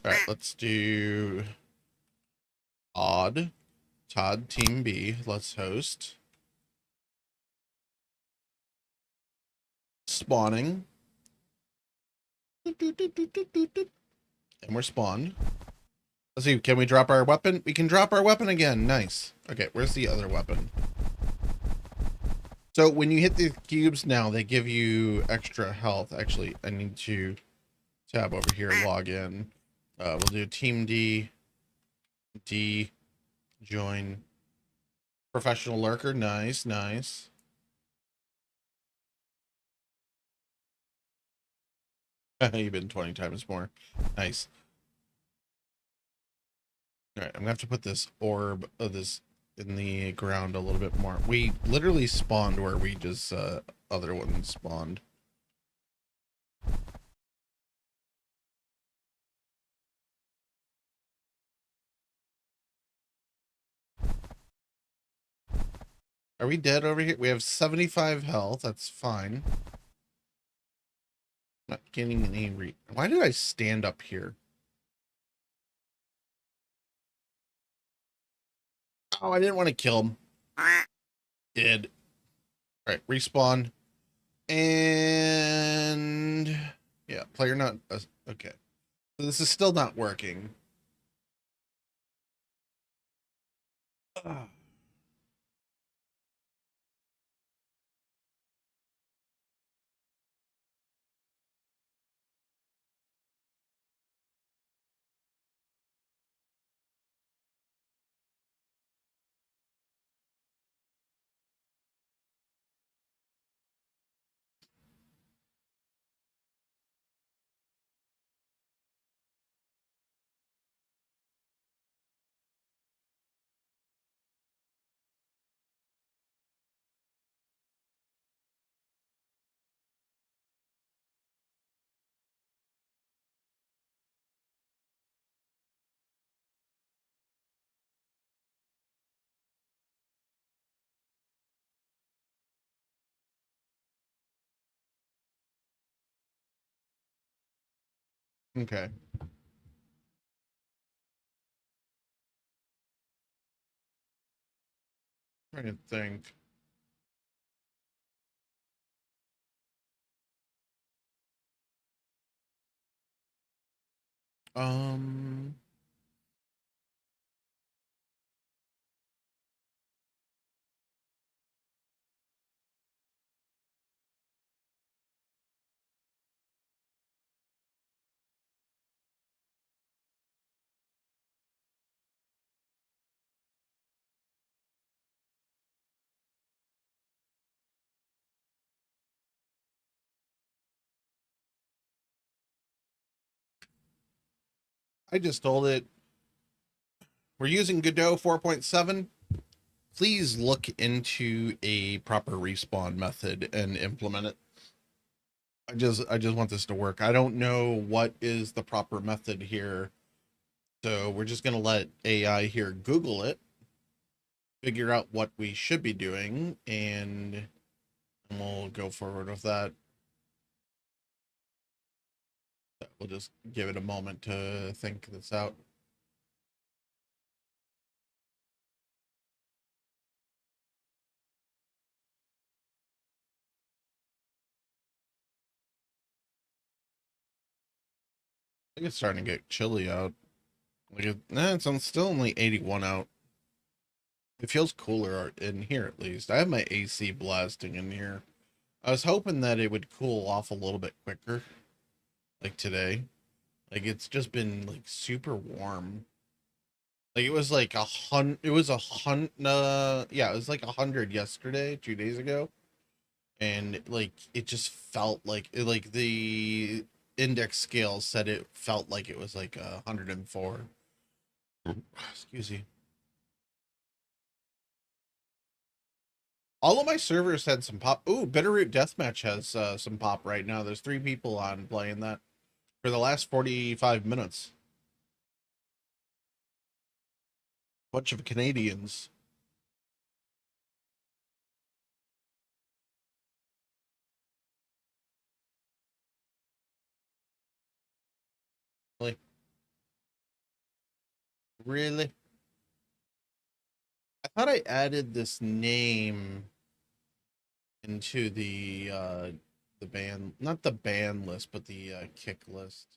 Speaker 1: All right, let's do odd. Todd Team B. Let's host. Spawning. And we're spawned. Let's see, can we drop our weapon? We can drop our weapon again. Nice. Okay, where's the other weapon? So when you hit the cubes now, they give you extra health. Actually, I need to tab over here, log in. We'll do Team D, join. Professional lurker, nice, nice. You've been 20 times more. Nice. All right, I'm gonna have to put this orb of this in the ground a little bit more. We literally spawned where we just other ones spawned. Are we dead over here? We have 75 health. That's fine. Not getting any why did I stand up here? Oh, I didn't want to kill him. Did. All right, respawn. And yeah, player not okay. So this is still not working. Ugh. Okay. Trying to think. Um, I just told it we're using Godot 4.7. Please look into a proper respawn method and implement it. I just want this to work. I don't know what is the proper method here. So we're just going to let AI here Google it, figure out what we should be doing, and we'll go forward with that. We'll just give it a moment to think this out. I think it's starting to get chilly out. Like it's still only 81 out. It feels cooler in here at least. I have my AC blasting in here. I was hoping that it would cool off a little bit quicker, like today. Like it's just been like super warm. Like it was like it was yeah, it was like 100 yesterday, 2 days ago. And like it just felt like like the index scale said it felt like it was like 104. Excuse me. All of my servers had some pop. Ooh, Bitterroot DeathMatch has some pop right now. There's 3 people on playing that for the last 45 minutes. Bunch of Canadians. Like, really? I thought I added this name into the ban, not the ban list, but the kick list.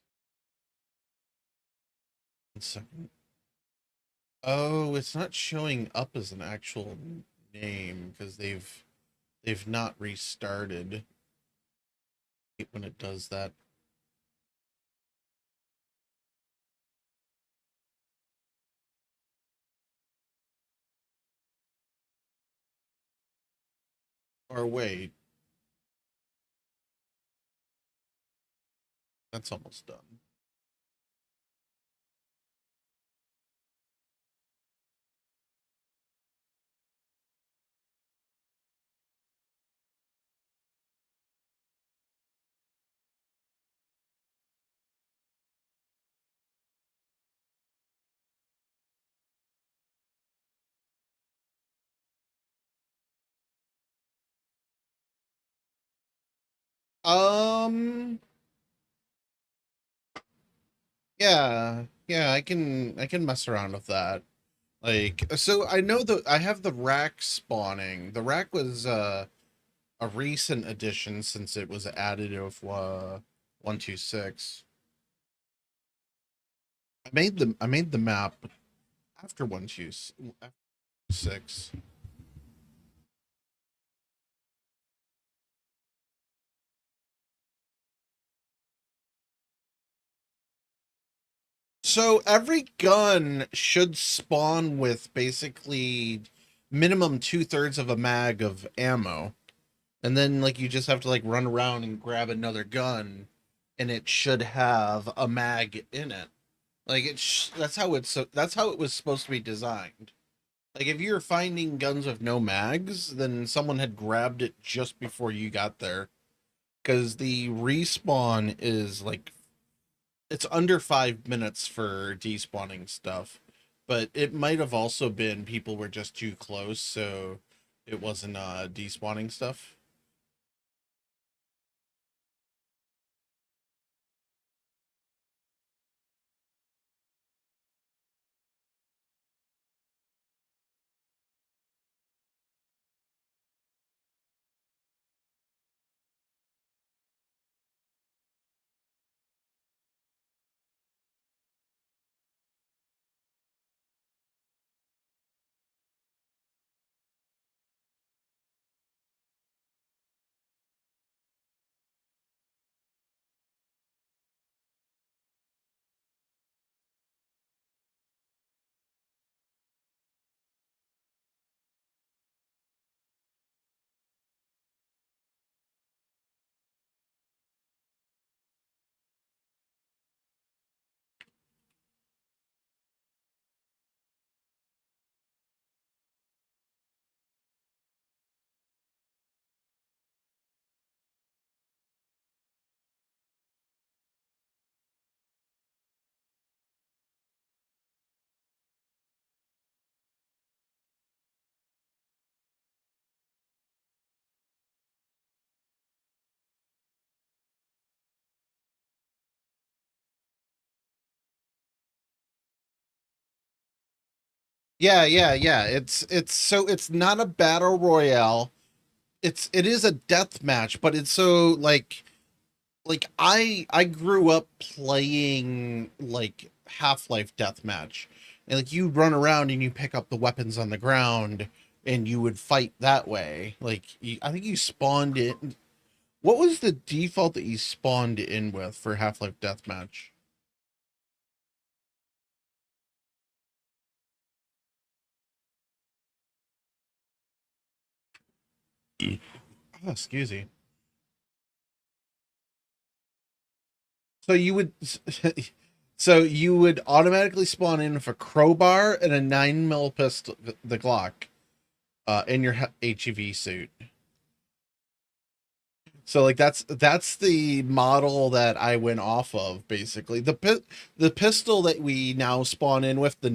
Speaker 1: 1 second. Oh, it's not showing up as an actual name because they've not restarted. When it does that. Or wait, that's almost done. Um, yeah, I can mess around with that. Like, so I know that I have the rack spawning. The rack was a recent addition since it was added of 126. I made the map after 126. So every gun should spawn with basically minimum 2/3 of a mag of ammo. And then like you just have to like run around and grab another gun and it should have a mag in it. Like that's how it was supposed to be designed. Like if you're finding guns with no mags, then someone had grabbed it just before you got there. Because the respawn is like it's under 5 minutes for despawning stuff. But it might have also been people were just too close, so it wasn't despawning stuff. Yeah. It's not a battle royale. It is a death match, but it's so like I grew up playing like Half-Life Deathmatch, and like you run around and you pick up the weapons on the ground and you would fight that way. I think you spawned in. What was the default that you spawned in with for Half-Life Deathmatch? Oh, excuse me. So you would, so you would automatically spawn in with a crowbar and a 9 mil pistol, the Glock, in your HEV suit. So like that's the model that I went off of basically. The pistol that we now spawn in with the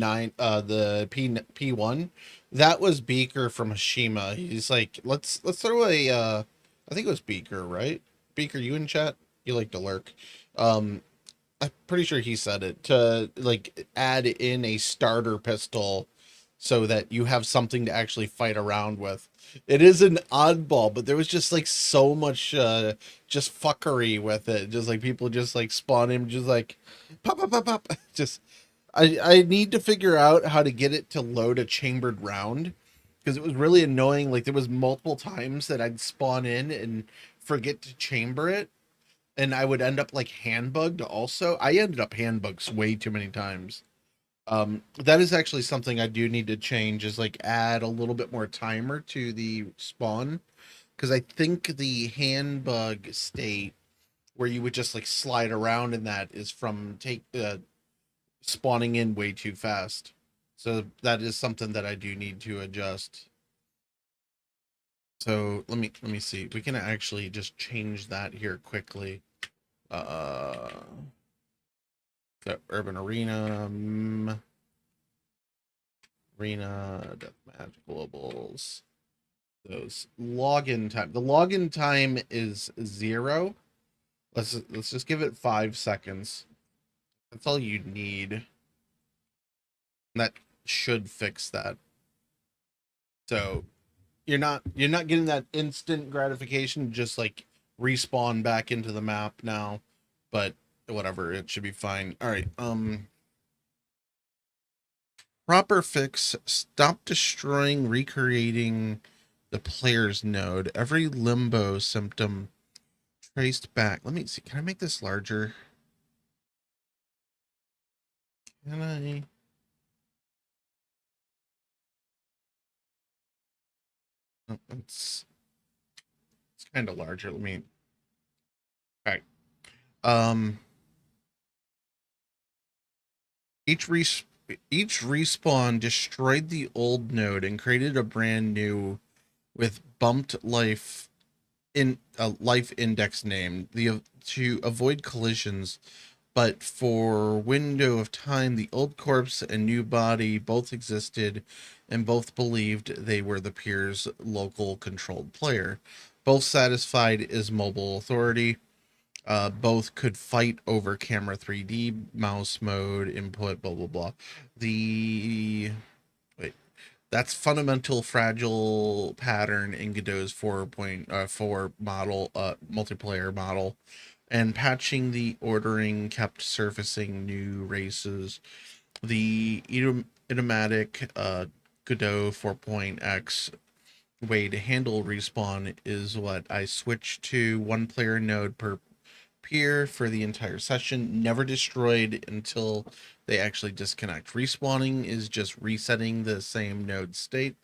Speaker 1: P1, that was Beaker from Hashima. He's like, let's throw a I think it was Beaker, right? Beaker, you in chat? You like to lurk. Um I'm pretty sure he said it to like add in a starter pistol so that you have something to actually fight around with. It is an oddball, but there was just like so much just fuckery with it. Just like people just like spawn him, just like pop pop pop pop. Just I need to figure out how to get it to load a chambered round because it was really annoying. Like there was multiple times that I'd spawn in and forget to chamber it, and I would end up like handbugged also. I ended up handbugs way too many times. That is actually something I do need to change, is like add a little bit more timer to the spawn, because I think the handbug state where you would just like slide around in that is from spawning in way too fast. So that is something that I do need to adjust. So let me see. We can actually just change that here quickly. Uh the UrbanArena, Arena, Deathmatch, Globals. Those login time. The login time is 0. Let's just give it 5 seconds. That's all you need. That should fix that. So you're not getting that instant gratification, just like respawn back into the map now, but whatever, it should be fine. All right. Proper fix: stop destroying, recreating the player's node. Every limbo symptom traced back. Let me see. Can I make this larger? Can I? Oh, it's kind of larger. Let me. All right. Um. Each res each respawn destroyed the old node and created a brand new with bumped life in a life index name. To avoid collisions, but for window of time, the old corpse and new body both existed, and both believed they were the peer's local controlled player. Both satisfied is mobile authority. Both could fight over camera 3D, mouse mode, input, blah blah blah. The wait, that's fundamental fragile pattern in Godot's 4.4 model, multiplayer model, and patching the ordering kept surfacing new races. The idiomatic Godot 4.x way to handle respawn is what I switched to: one player node per peer for the entire session, never destroyed until they actually disconnect. Respawning is just resetting the same node state.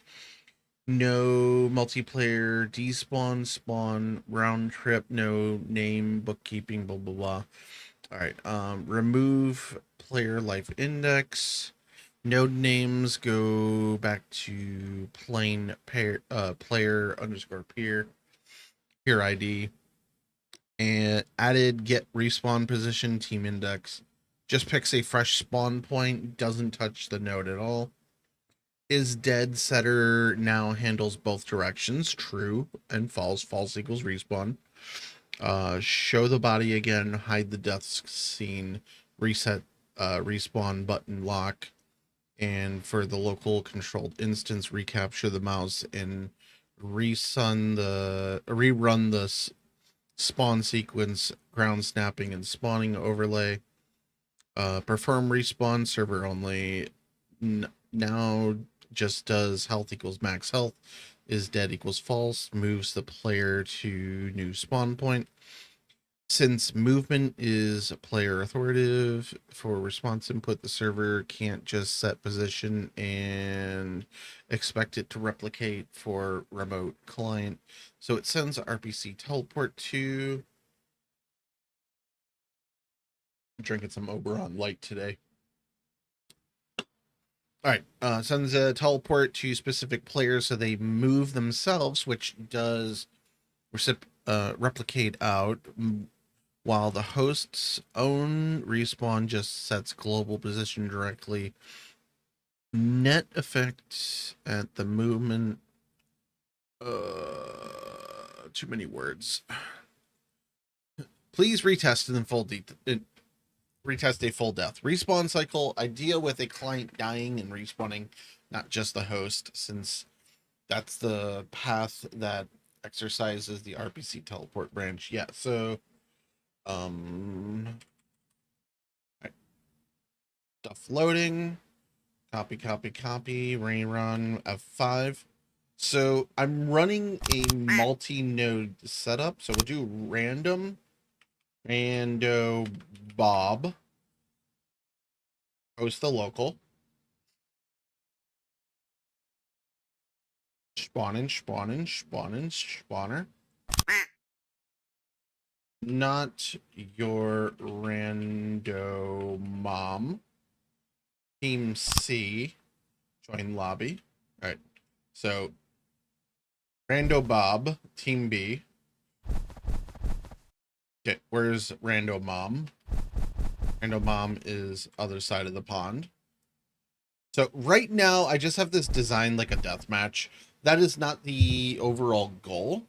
Speaker 1: No multiplayer despawn, spawn, round trip, no name, bookkeeping, blah blah blah. All right. Remove player life index. Node names go back to plain player underscore peer ID, and added get respawn position team index. Just picks a fresh spawn point, doesn't touch the node at all. Is dead setter now handles both directions, true and false. False equals respawn. Show the body again, hide the death scene, reset respawn button lock. And for the local controlled instance, recapture the mouse and rerun the spawn sequence, ground snapping, and spawning overlay. Perform respawn server only. Now just does health equals max health, is dead equals false, moves the player to new spawn point. Since movement is player authoritative for response input, the server can't just set position and expect it to replicate for remote client. So it sends RPC teleport to... I'm drinking some Oberon Light today. All right, sends a teleport to specific players so they move themselves, which does replicate out, while the host's own respawn just sets global position directly. Net effect at the movement. Too many words. Please retest and then retest a full death. Respawn cycle, idea with a client dying and respawning, not just the host, since that's the path that exercises the RPC teleport branch. Yeah, so right. Stuff loading. Copy, rerun F5. So I'm running a multi-node setup. So we'll do rando Bob. Host the local. Spawner. Not your rando mom. Team C. Join lobby. All right. So rando Bob, team B. Okay, where's rando mom? Rando mom is other side of the pond. So right now, I just have this designed like a deathmatch. That is not the overall goal.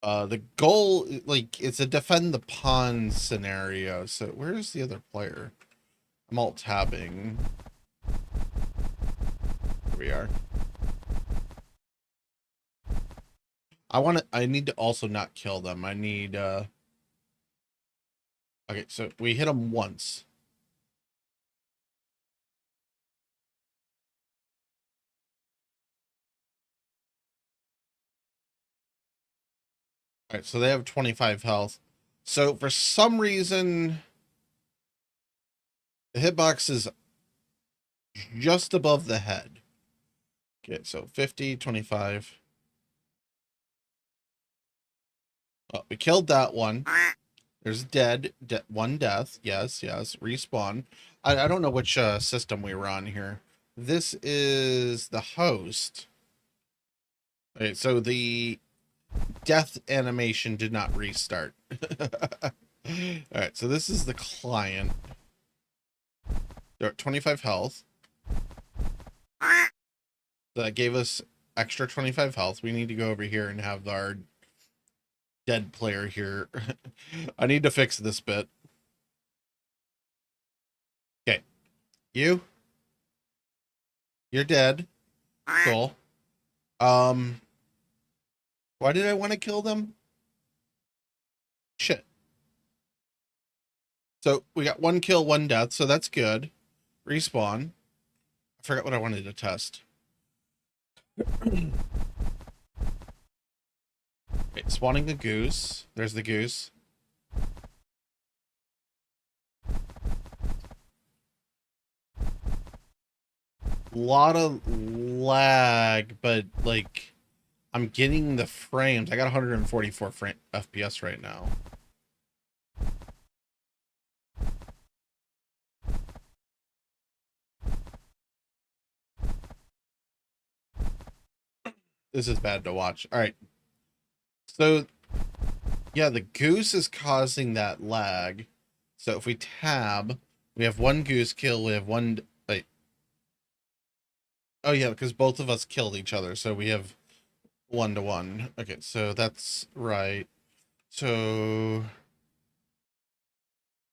Speaker 1: The goal, like, it's a defend the pond scenario. So where's the other player? I'm alt-tabbing. Here we are. I need to also not kill them. I need, okay, so we hit them once. All right, so they have 25 health. So for some reason, the hitbox is just above the head. Okay, so 50, 25. Oh, we killed that one. There's one death. Yes. Respawn. I don't know which system we were on here. This is the host. Okay, so the death animation did not restart. All right, so this is the client. They're at 25 health. That gave us extra 25 health. We need to go over here and have our dead player here. I need to fix this bit. Okay. You're dead. Cool. Why did I want to kill them? Shit. So we got 1 kill, 1 death, so that's good. Respawn. I forgot what I wanted to test. Okay, spawning the goose. There's the goose. Lot of lag, but like I'm getting the frames. I got 144 FPS right now. This is bad to watch. All right. So yeah, the goose is causing that lag. So if we tab, we have 1 goose kill, we have 1, wait. Oh yeah, because both of us killed each other, so we have 1 to 1. Okay, so that's right. So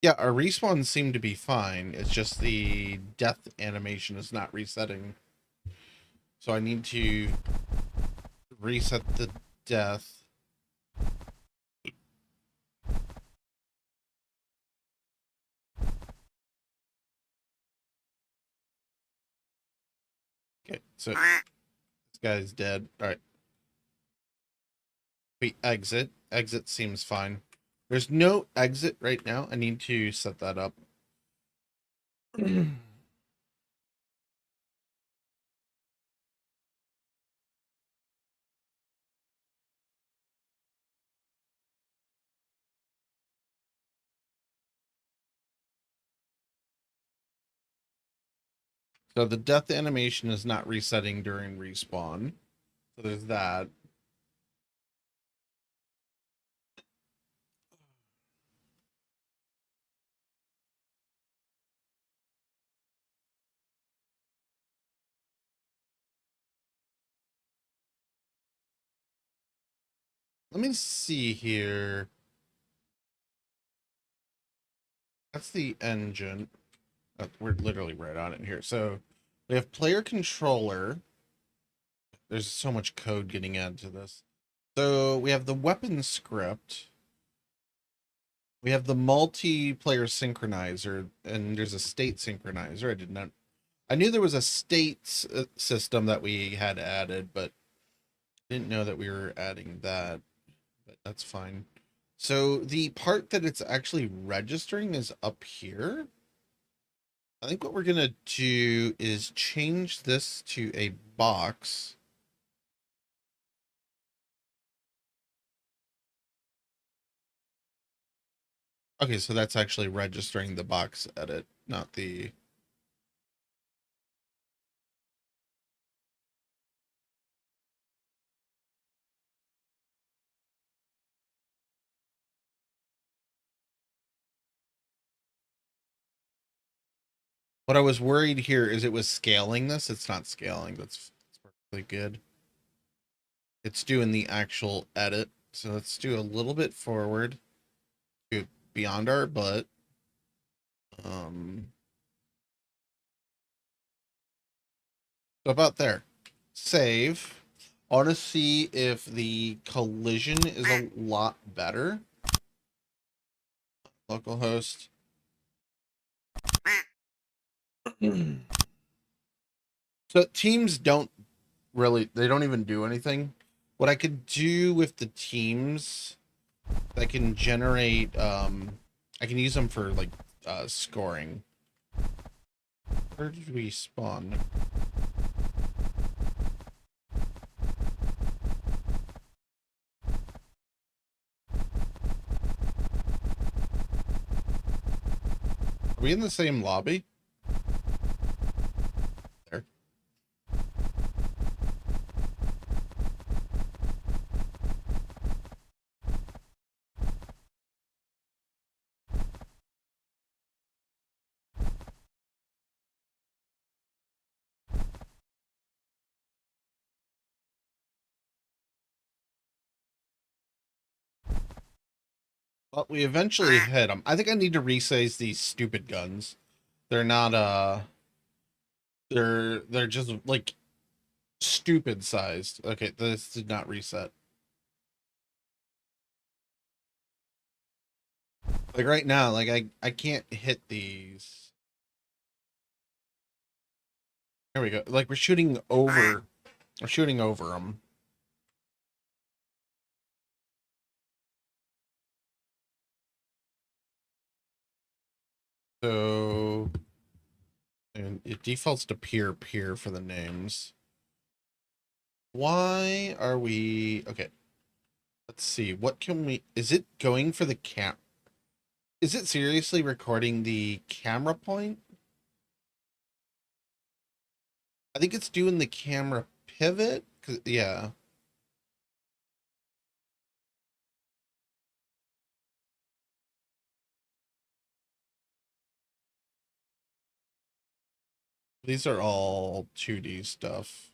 Speaker 1: Yeah, our respawns seem to be fine. It's just the death animation is not resetting. So I need to reset the death. Okay, so this guy's dead. All right. We exit. Exit seems fine. There's no exit right now. I need to set that up. So the death animation is not resetting during respawn. So there's that. Let me see here. That's the engine. Oh, we're literally right on it here. So we have player controller. There's so much code getting added to this. So we have the weapon script. We have the multiplayer synchronizer, and there's a state synchronizer. I knew there was a state system that we had added, but didn't know that we were adding that. But that's fine. So the part that it's actually registering is up here. I think what we're going to do is change this to a box. Okay, so that's actually registering the box edit, not the... What I was worried here is it was scaling this. It's not scaling. That's perfectly good. It's doing the actual edit. So let's do a little bit forward to beyond our butt. So about there. Save. I want to see if the collision is a lot better. Localhost. So teams don't really, they don't even do anything. What I could do with the teams, I can generate, I can use them for like scoring. Where did we spawn? Are we in the same lobby? There. Well, we eventually hit them. I think I need to resize these stupid guns. They're not, they're just like stupid sized. Okay, this did not reset. Like right now, like I can't hit these. There we go. Like we're shooting over them. So, and it defaults to peer for the names. Why are we okay? Let's see. What can we? Is it going for the cam? Is it seriously recording the camera point? I think it's doing the camera pivot. Yeah. These are all 2D stuff.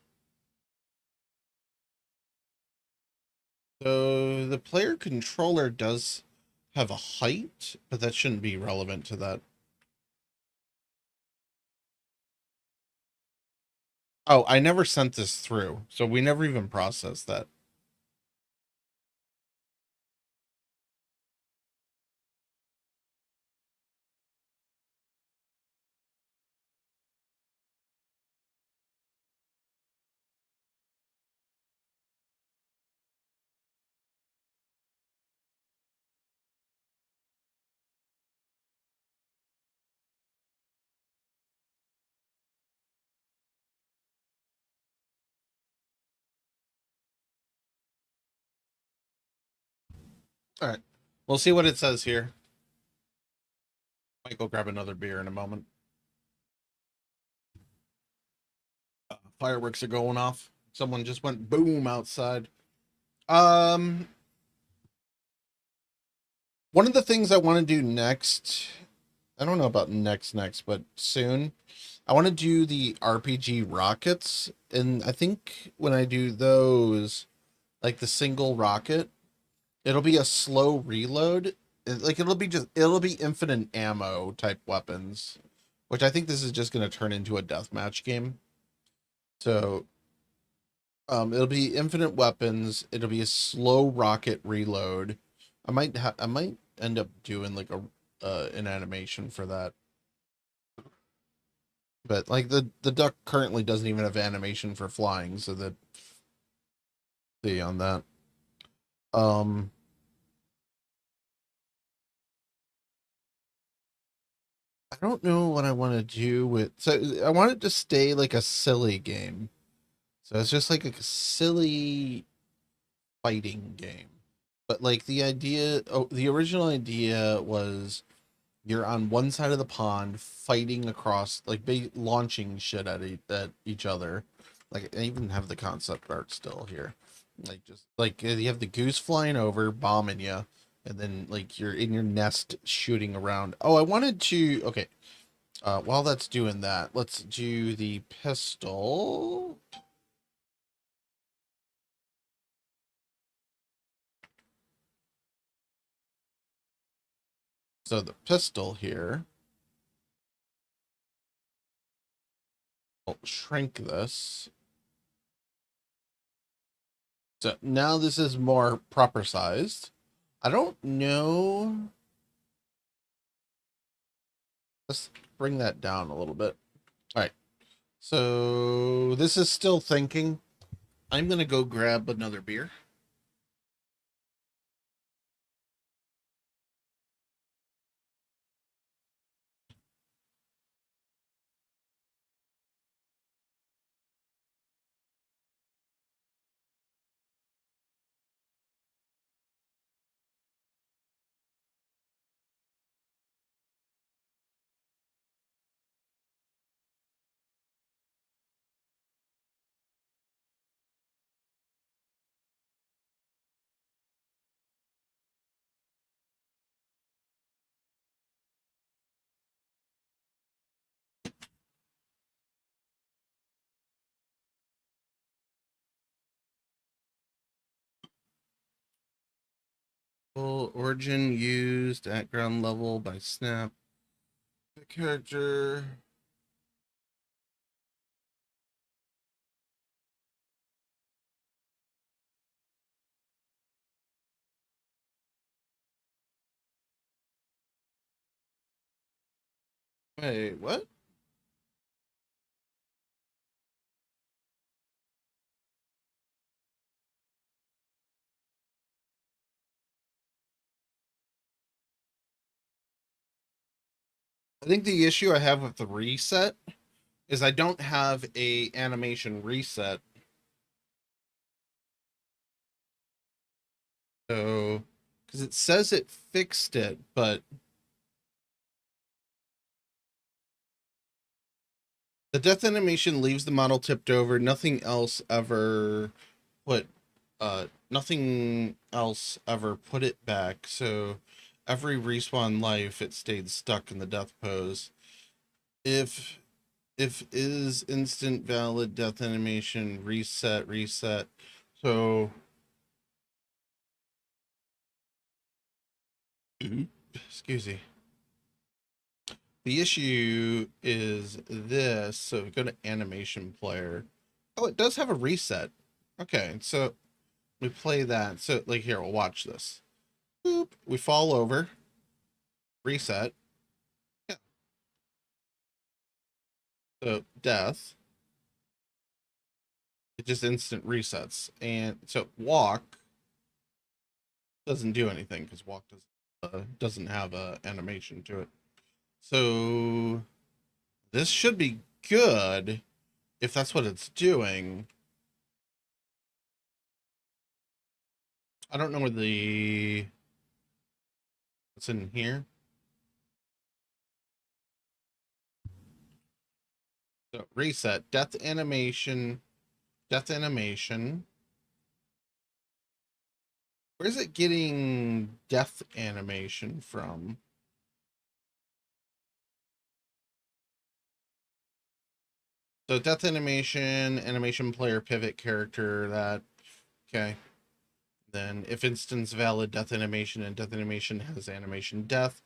Speaker 1: So the player controller does have a height, but that shouldn't be relevant to that. Oh, I never sent this through, so we never even processed that. All right. We'll see what it says here. Might go grab another beer in a moment. Fireworks are going off. Someone just went boom outside. One of the things I want to do next, I don't know about next, but soon, I want to do the RPG rockets. And I think when I do those, like the single rocket, it'll be a slow reload. Like it'll be infinite ammo type weapons, which I think this is just going to turn into a deathmatch game. So, it'll be infinite weapons. It'll be a slow rocket reload. I might end up doing like an animation for that. But like the duck currently doesn't even have animation for flying, so that see on that. I don't know what I want to do with, so I want it to stay like a silly game. So it's just like a silly fighting game. But like the original idea was you're on one side of the pond fighting across, like launching shit at each other. Like I even have the concept art still here. Like just like you have the goose flying over, bombing you, and then like you're in your nest shooting around. Oh, I wanted to. Okay, while that's doing that, let's do the pistol. So the pistol here. I'll shrink this. So now this is more proper sized. I don't know. Let's bring that down a little bit. All right. So this is still thinking. I'm going to go grab another beer. Full origin used at ground level by snap. The character. Wait, what? I think the issue I have with the reset is I don't have a animation reset. So, because it says it fixed it, but the death animation leaves the model tipped over. Nothing else ever put it back. So every respawn life, it stayed stuck in the death pose. If is instant valid death animation reset. So Excuse me. The issue is this. So we go to animation player. Oh, it does have a reset. Okay, so we play that. So like here, we'll watch this. Boop. We fall over. Reset. Yeah. So death. It just instant resets. And so walk doesn't do anything because walk doesn't have a animation to it. So this should be good if that's what it's doing. I don't know where what's in here. So reset, death animation. Where's it getting death animation from? So death animation player pivot character, that, okay. Then if instance valid death animation and death animation has animation death,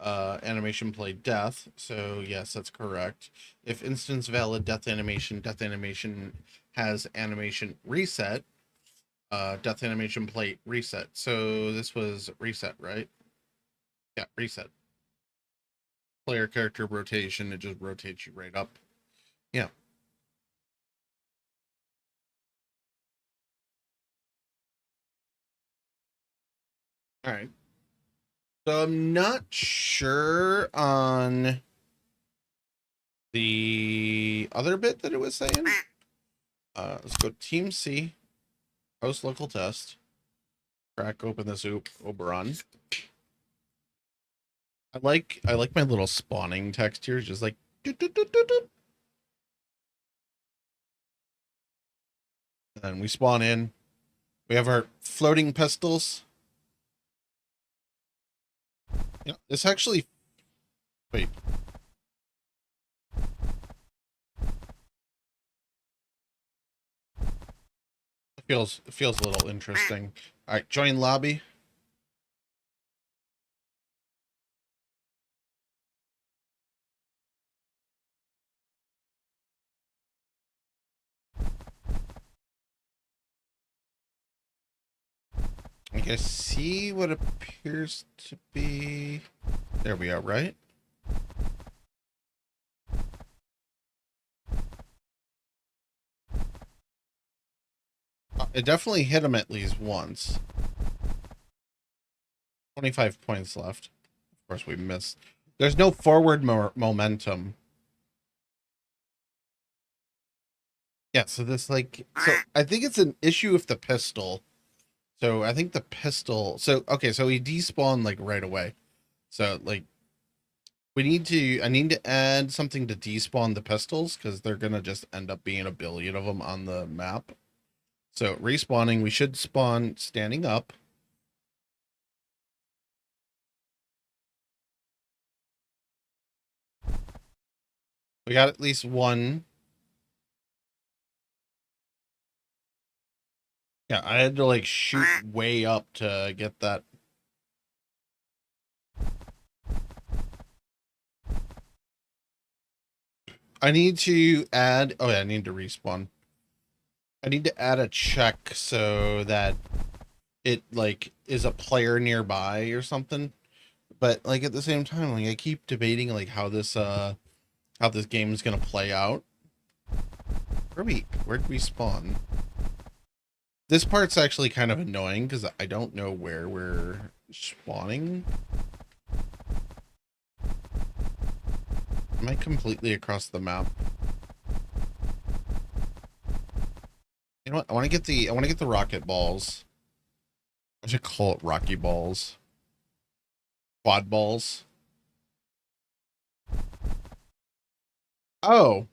Speaker 1: animation play death. So yes, that's correct. If instance valid death animation has animation reset, death animation play reset. So this was reset, right? Yeah, reset. Player character rotation, it just rotates you right up. Yeah. All right. So I'm not sure on the other bit that it was saying. Let's go Team C, host local test, crack open this Oberon. I like my little spawning text here, just like doot, doot, doot, doot, doot. And then we spawn in. We have our floating pistols. Yeah, this actually, wait. It feels a little interesting. All right, join lobby. I guess see what appears to be. There we are, right? It definitely hit him at least once. 25 points left. Of course, we missed. There's no forward momentum. Yeah, so this like, so I think it's an issue with the pistol. So I think the pistol. So okay, so he despawned like right away. So like, I need to add something to despawn the pistols because they're gonna just end up being a billion of them on the map. So respawning, we should spawn standing up. We got at least one. Yeah, I had to like shoot way up to get that. I need to add, oh yeah, I need to respawn. I need to add a check so that it like is a player nearby or something. But like at the same time, like I keep debating like how this game is gonna play out. Where'd we spawn? This part's actually kind of annoying because I don't know where we're spawning. Am I completely across the map? You know what? I want to get the rocket balls. I should call it Rocky balls. Quad balls. Oh.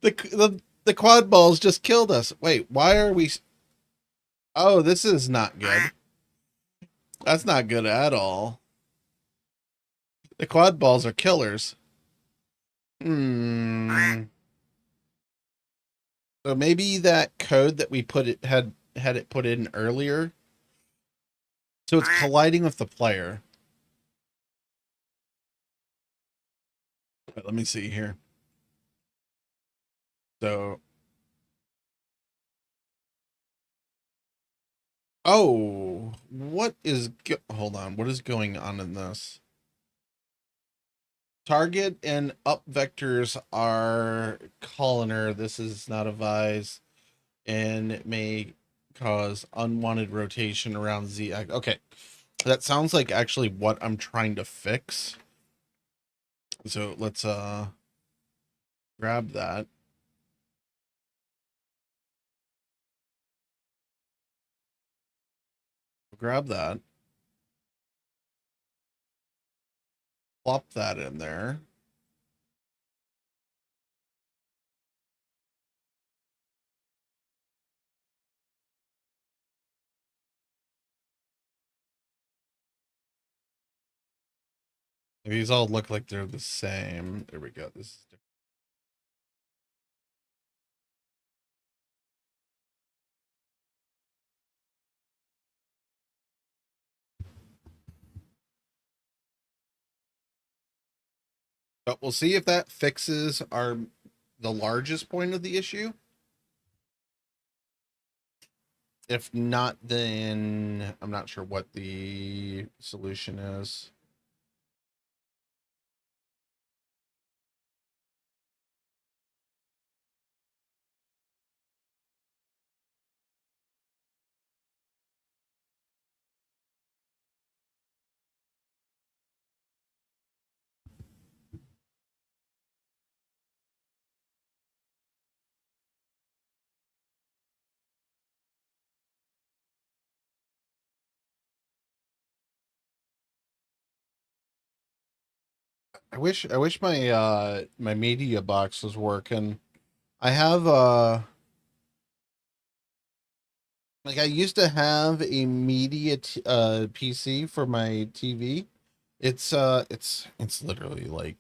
Speaker 1: The quad balls just killed us. Wait, why are we? Oh, this is not good. That's not good at all. The quad balls are killers. Hmm. So maybe that code that we had it put in earlier So it's colliding with the player. Let me see here. So, oh, hold on. What is going on in this? Target and up vectors are collinear. This is not a vise and it may cause unwanted rotation around Z. Okay. That sounds like actually what I'm trying to fix. So let's grab that. Grab that. Plop that in there. These all look like they're the same. There we go. This is different. But we'll see if that fixes the largest point of the issue. If not, then I'm not sure what the solution is. I wish my my media box was working. I have like I used to have a media PC for my TV. It's literally like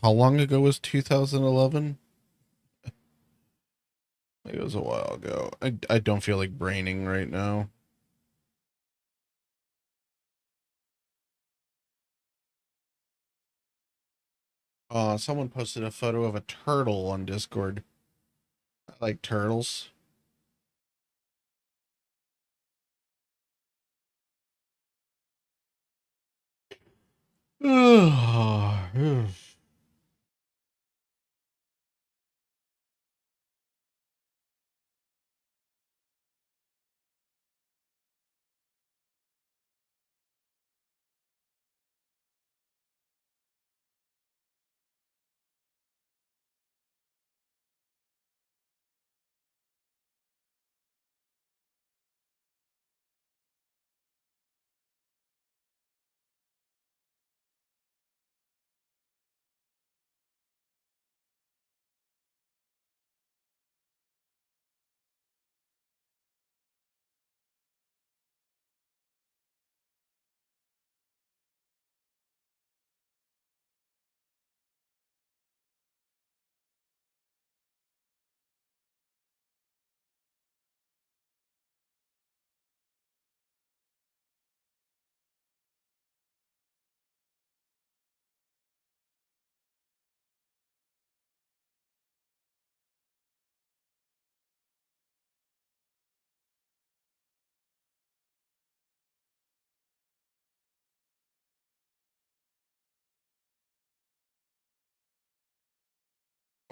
Speaker 1: how long ago was 2011? It was a while ago. I don't feel like braining right now. Someone posted a photo of a turtle on Discord. I like turtles.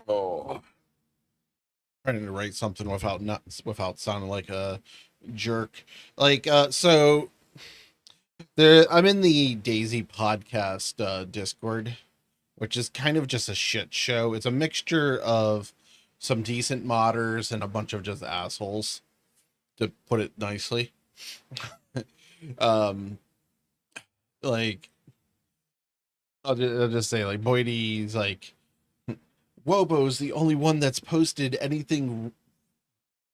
Speaker 1: Oh, trying to write something without sounding like a jerk. Like so there I'm in the DayZ podcast Discord, which is kind of just a shit show. It's a mixture of some decent modders and a bunch of just assholes, to put it nicely. um like I'll just say like Boydie's like Wobo's the only one that's posted anything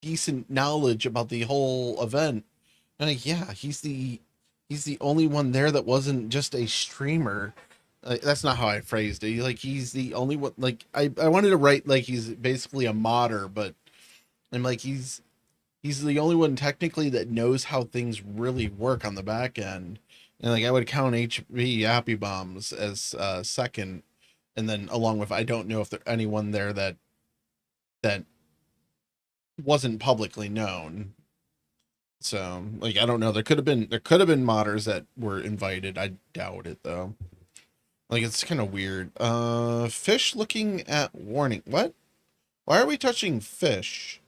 Speaker 1: decent knowledge about the whole event. And like, yeah, he's the only one there that wasn't just a streamer. That's not how I phrased it. Like he's the only one. Like I wanted to write like he's basically a modder, but I'm like he's the only one technically that knows how things really work on the back end. And like I would count HB Happy Bombs as second, and then along with I don't know if there anyone there that wasn't publicly known. So like I don't know. There could have been modders that were invited. I doubt it though. Like it's kind of weird. Fish looking at warning. What? Why are we touching fish?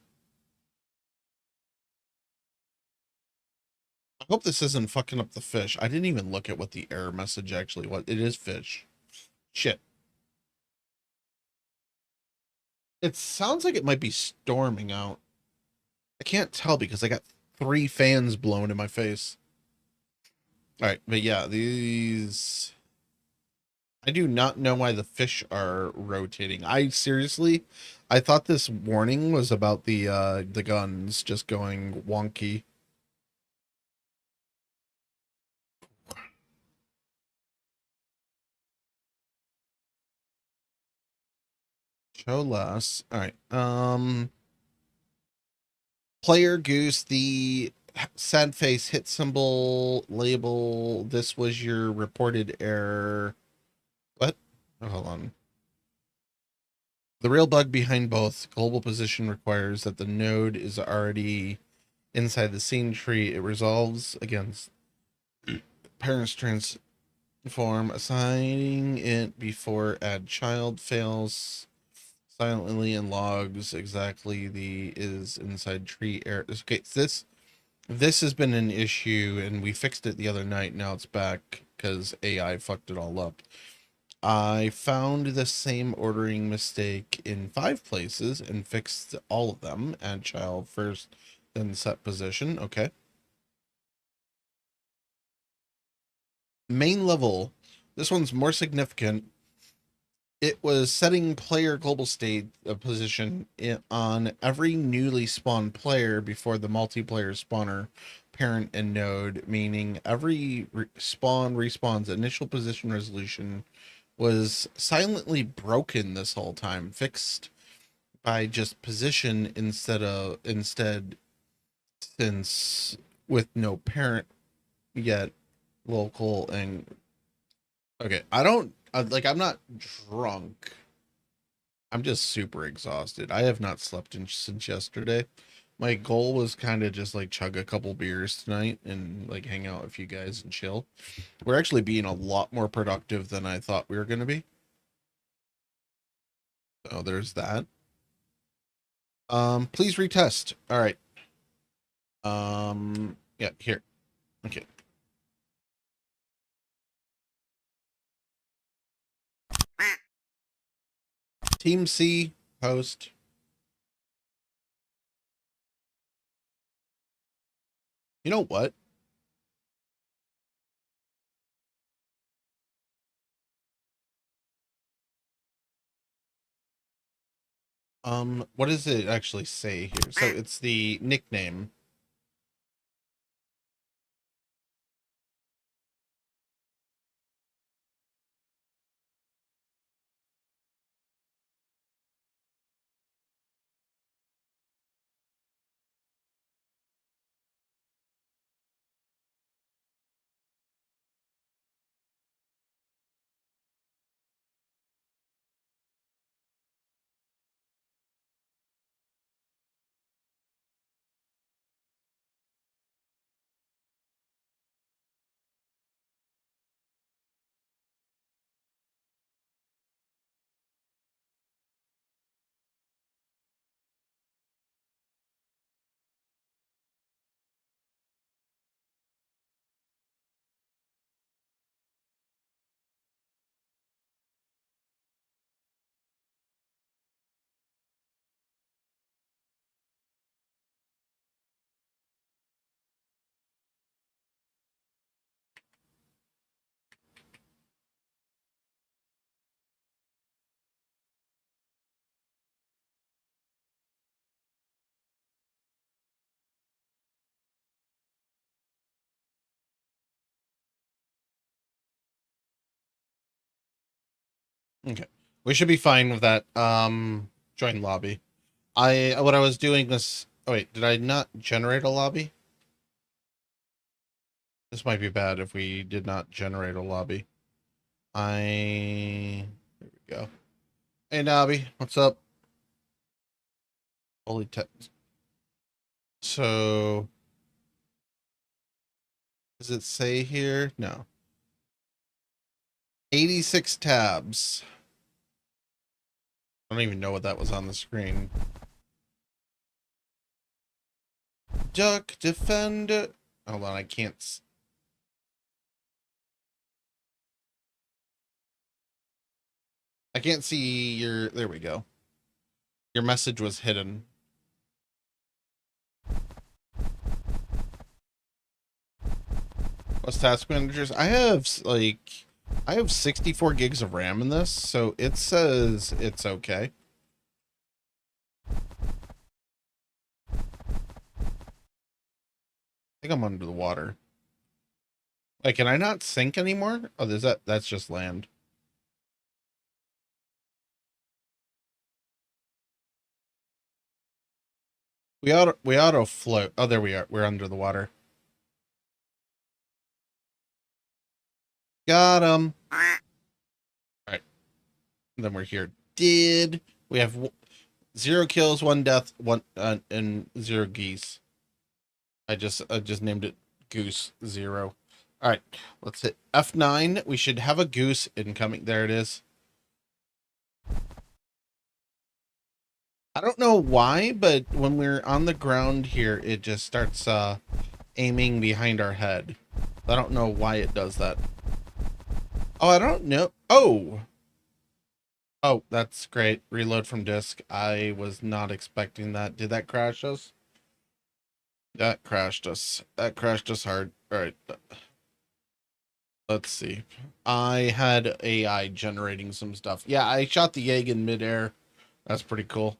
Speaker 1: I hope this isn't fucking up the fish. I didn't even look at what the error message actually was. It is fish. Shit. It sounds like it might be storming out. I can't tell because I got 3 fans blowing in my face. All right, but yeah, these... I do not know why the fish are rotating. I thought this warning was about the guns just going wonky. Show less. All right. Player Goose, the sad face hit symbol label. This was your reported error. What? Oh, hold on. The real bug behind both global position requires that the node is already inside the scene tree. It resolves against parents transform. Assigning it before add child fails silently and logs exactly the is inside tree error. Okay, this has been an issue and we fixed it the other night. Now it's back because AI fucked it all up. I found the same ordering mistake in 5 places and fixed all of them. Add child first, then set position. Okay. Main level. This one's more significant. It was setting player global state position on every newly spawned player before the multiplayer spawner parent and node, meaning every respawn's initial position resolution was silently broken this whole time, fixed by just position instead since with no parent yet local and okay. I'm not drunk. I'm just super exhausted. I have not slept since yesterday. My goal was kind of just like chug a couple beers tonight and like hang out with you guys and chill. We're actually being a lot more productive than I thought we were going to be. So there's that. Please retest. All right. Yeah, here. Okay. Team C host. You know what? What does it actually say here? So it's the nickname. Okay. We should be fine with that. Join lobby. What I was doing was Oh wait, did I not generate a lobby? This might be bad if we did not generate a lobby. There we go. Hey Nobby, what's up? Holy text. So does it say here? No. 86 tabs. I don't even know what that was on the screen. Duck, defend. Hold on, I can't. I can't see your. There we go. Your message was hidden. What's task managers? I have 64 gigs of RAM in this, so it says it's okay. I think I'm under the water. Like, can I not sink anymore? Oh, that's just land. We auto float. Oh, there we are. We're under the water. Got him. All right. And then we're here. We have 0 kills, 1 death, and 0 geese. I just named it Goose 0. All right, let's hit F9. We should have a goose incoming. There it is. I don't know why, but when we're on the ground here, it just starts aiming behind our head. I don't know why it does that. Oh, I don't know. Oh, that's great. Reload from disk. I was not expecting that. Did that crash us? That crashed us. That crashed us hard. All right. Let's see. I had AI generating some stuff. Yeah, I shot the egg in midair. That's pretty cool.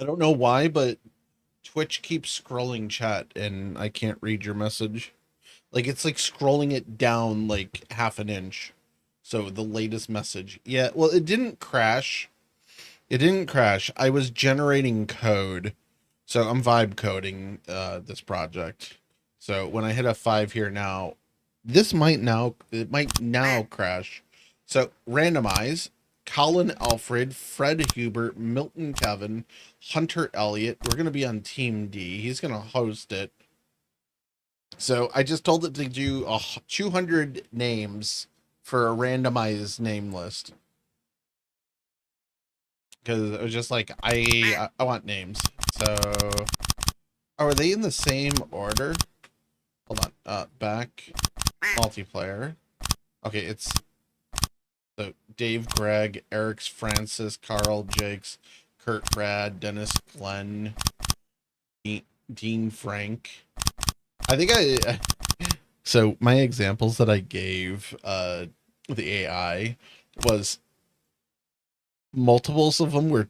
Speaker 1: I don't know why, but Twitch keeps scrolling chat and I can't read your message. Like, it's like scrolling it down like half an inch. So the latest message. Yeah, well, it didn't crash. It didn't crash. I was generating code. So I'm vibe coding this project. So when I hit F5 here now, it might now crash. So randomize Colin Alfred, Fred Hubert, Milton Kevin, Hunter Elliott. We're going to be on Team D. He's going to host it. So I just told it to do 200 names for a randomized name list. Because it was just like, I want names. So, are they in the same order? Hold on. Back. Multiplayer. Okay, it's so Dave, Greg, Eric's, Francis, Carl, Jakes, Kurt, Brad, Dennis, Glenn, Dean, Frank. I think so my examples that I gave the AI was multiples of them were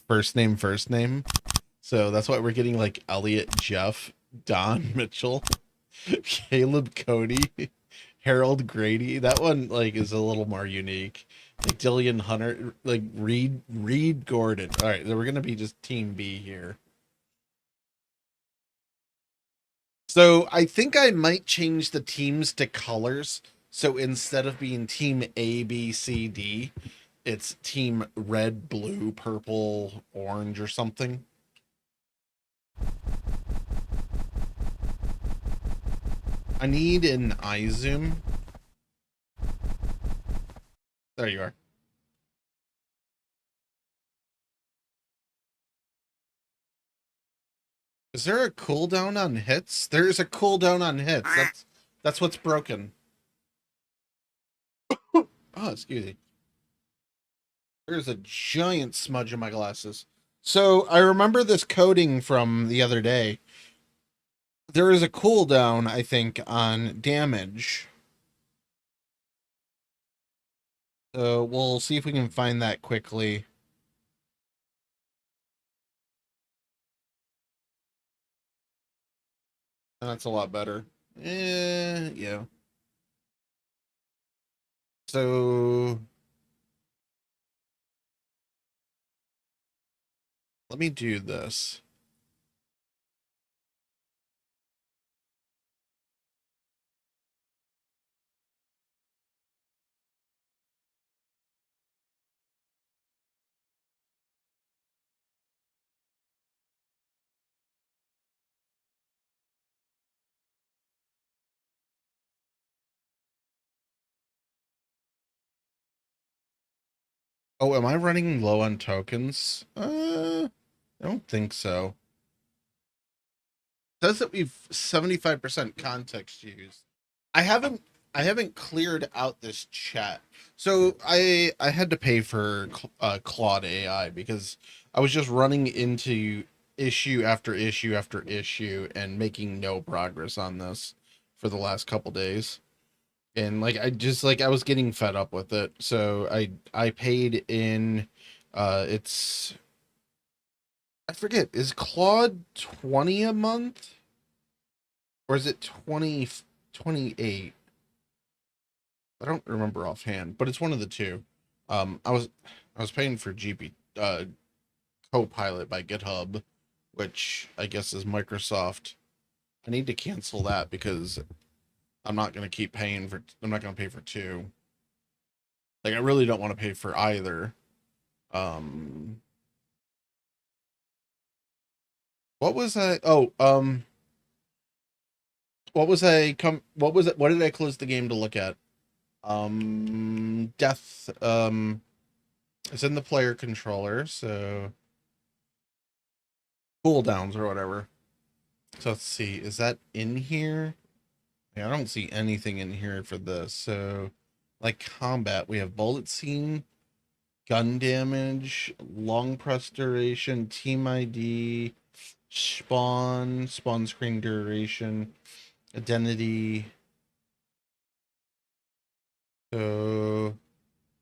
Speaker 1: first name. So that's why we're getting like Elliot, Jeff, Don, Mitchell, Caleb, Cody, Harold, Grady. That one like is a little more unique. Like Dillian, Hunter, like Reed, Gordon. All right, then we're gonna be just Team B here. So I think I might change the teams to colors. So instead of being Team A, B, C, D, it's Team Red, Blue, Purple, Orange, or something. I need an eye zoom. There you are. Is there a cooldown on hits? There's a cooldown on hits. That's what's broken. Oh, excuse me. There's a giant smudge in my glasses. So I remember this coding from the other day. There is a cooldown, I think, on damage. So we'll see if we can find that quickly. That's a lot better. Yeah. So let me do this. Oh, am I running low on tokens? I don't think so. It says that we've 75% context used. I haven't I haven't cleared out this chat. So I had to pay for Claude AI because I was just running into issue after issue after issue and making no progress on this for the last couple days. And like I was getting fed up with it. So I paid in it's I forget, is Claude 20 a month or is it 28? I don't remember offhand, but it's one of the two. I was paying for GP Copilot by GitHub, which I guess is Microsoft. I need to cancel that because I'm not going to keep paying for. I'm not going to pay for two. Like I really don't want to pay for either. Um, what was I? Oh, what was I come? What was it? What did I close the game to look at? Death. It's in the player controller, so cooldowns or whatever. So let's see, is that in here? Yeah, I don't see anything in here for this. So, like combat, we have bullet scene, gun damage, long press duration, team ID, spawn screen duration, identity. So,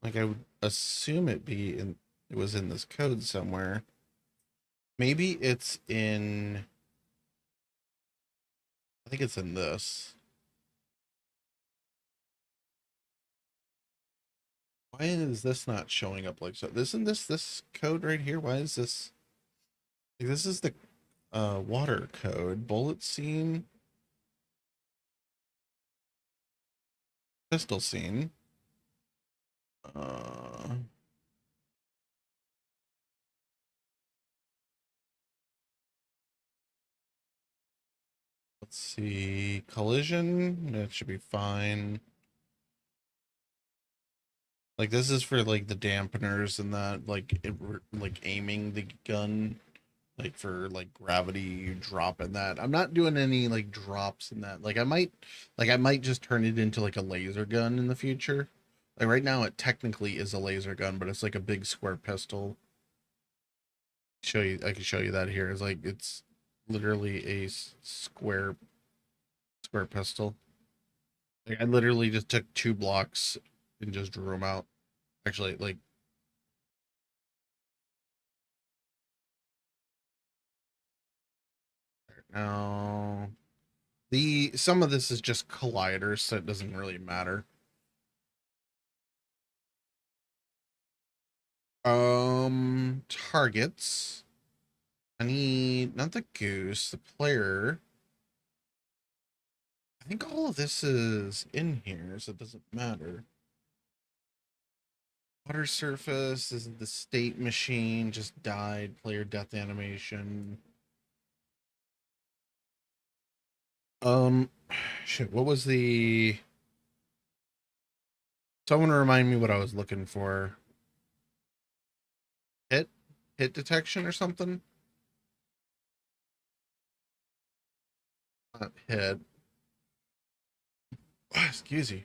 Speaker 1: like I would assume it was in this code somewhere. Maybe it's in. I think it's in this. Why is this not showing up like so? Isn't this code right here? Why is this? Like, this is the water code. Bullet scene, pistol scene. Uh, let's see. Collision. That should be fine. Like this is for like the dampeners and that, like aiming the gun, like for like gravity drop in that. I'm not doing any like drops in that. Like I might just turn it into like a laser gun in the future. Like right now it technically is a laser gun, but it's like a big square pistol. I can show you that here. It's like it's literally a square pistol. Like I literally just took 2 blocks and just drew them out. Actually, like now the some of this is just colliders, so it doesn't really matter. Targets. I need not the goose, the player. I think all of this is in here, so it doesn't matter. Water surface is the state machine, just died, player death animation. Um shit, what was the someone remind me what I was looking for? Hit? Hit detection or something? Not hit. Excuse me.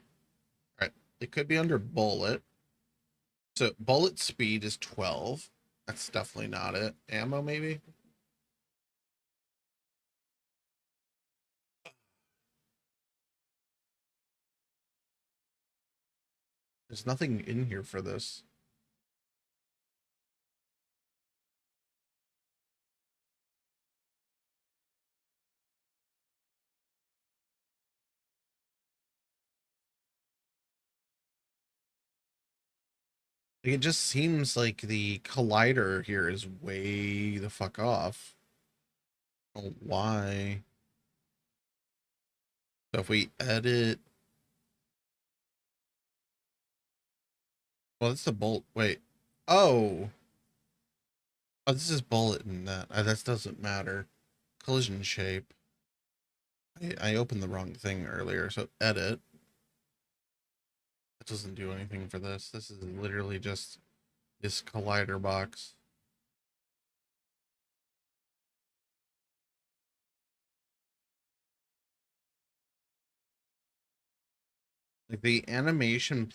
Speaker 1: Alright. It could be under bullet. So bullet speed is 12. That's definitely not it. Ammo, maybe? There's nothing in here for this. Like, it just seems like the collider here is way the fuck off. Oh, why? So if we edit, well, that's the bolt. Wait, oh, oh, this is bullet in that. That doesn't matter. Collision shape. I opened the wrong thing earlier. So edit. That doesn't do anything for this. This is literally just this collider box. Like the animation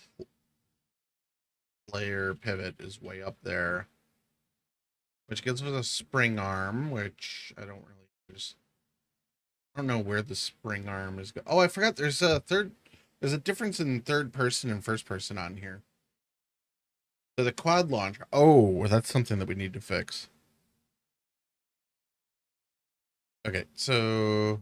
Speaker 1: player pivot is way up there, which gives us a spring arm, which I don't really use. I don't know where the spring arm is. Oh, I forgot. There's a difference in third person and first person on here. So the quad launcher. Oh, that's something that we need to fix. Okay, so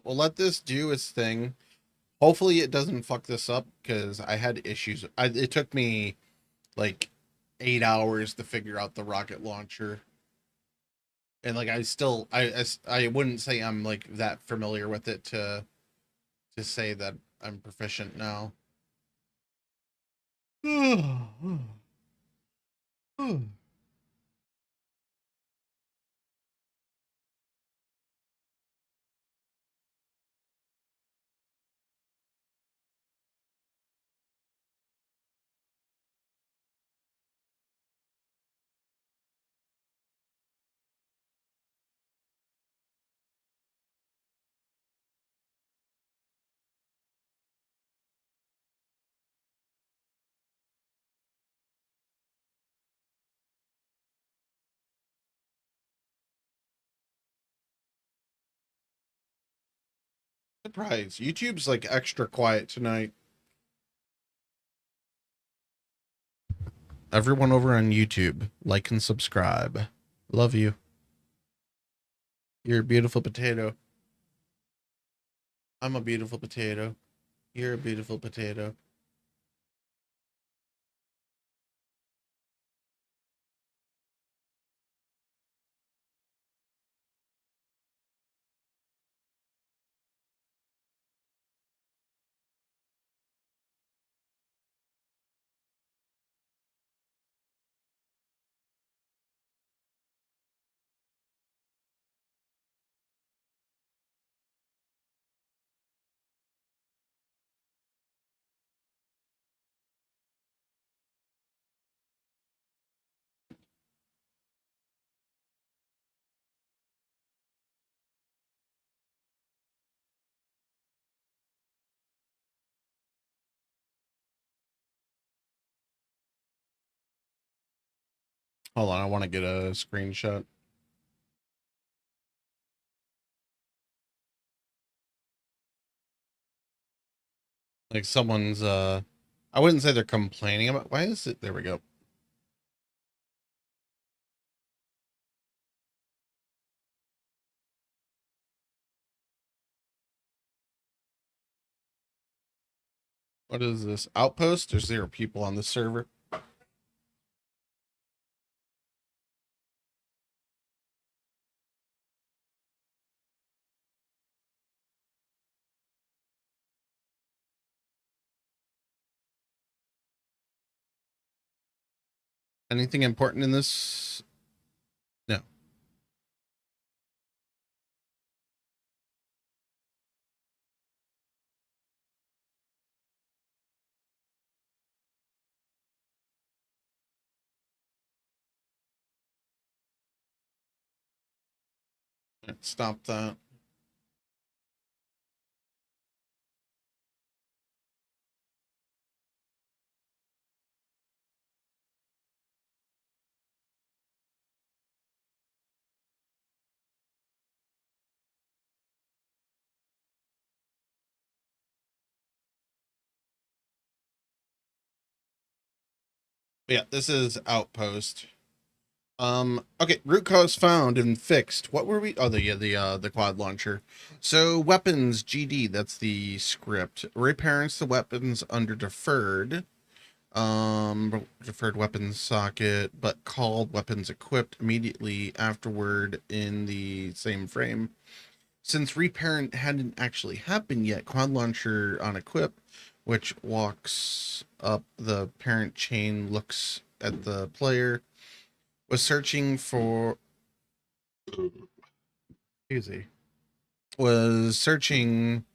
Speaker 1: we'll let this do its thing. Hopefully it doesn't fuck this up because I had issues. It took me like 8 hours to figure out the rocket launcher. And like I wouldn't say I'm like that familiar with it to say that I'm proficient now. Surprise. YouTube's like extra quiet tonight. Everyone over on YouTube, like and subscribe. Love you. You're a beautiful potato. I'm a beautiful potato. You're a beautiful potato. Hold on, I want to get a screenshot. Like someone's I wouldn't say they're complaining about why is it there we go. What is this? Outpost? There's 0 people on the server. Anything important in this? No. Stop that. Yeah, this is Outpost. Okay, root cause found and fixed. What were we? Oh, the quad launcher. So weapons GD, that's the script. Reparents the weapons under deferred. Deferred weapons socket, but called weapons equipped immediately afterward in the same frame. Since reparent hadn't actually happened yet, quad launcher on equip, which walks up the parent chain, looks at the player, was searching for easy. Was searching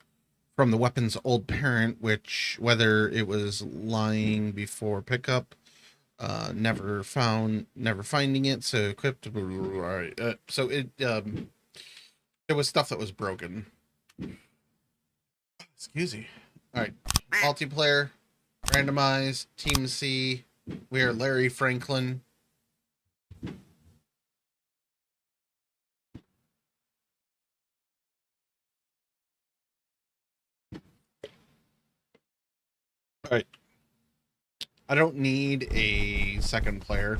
Speaker 1: from the weapon's old parent, which whether it was lying before pickup, never finding it, so equipped. Right. So it there was stuff that was broken. Excuse me. All right, multiplayer, randomized, Team C. We are Larry Franklin. All right. I don't need a second player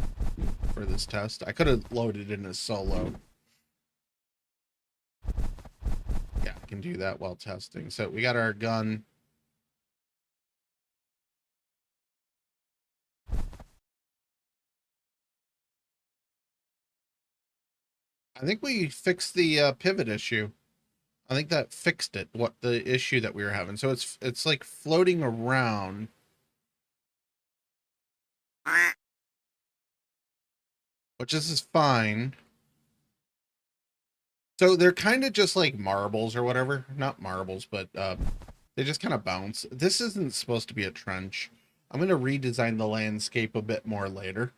Speaker 1: for this test. I could have loaded in a solo. Yeah, I can do that while testing. So we got our gun. I think we fixed the pivot issue. I think that fixed it. What the issue that we were having. So it's like floating around. Which this is fine. So they're kind of just like marbles or whatever. Not marbles, but they just kind of bounce. This isn't supposed to be a trench. I'm going to redesign the landscape a bit more later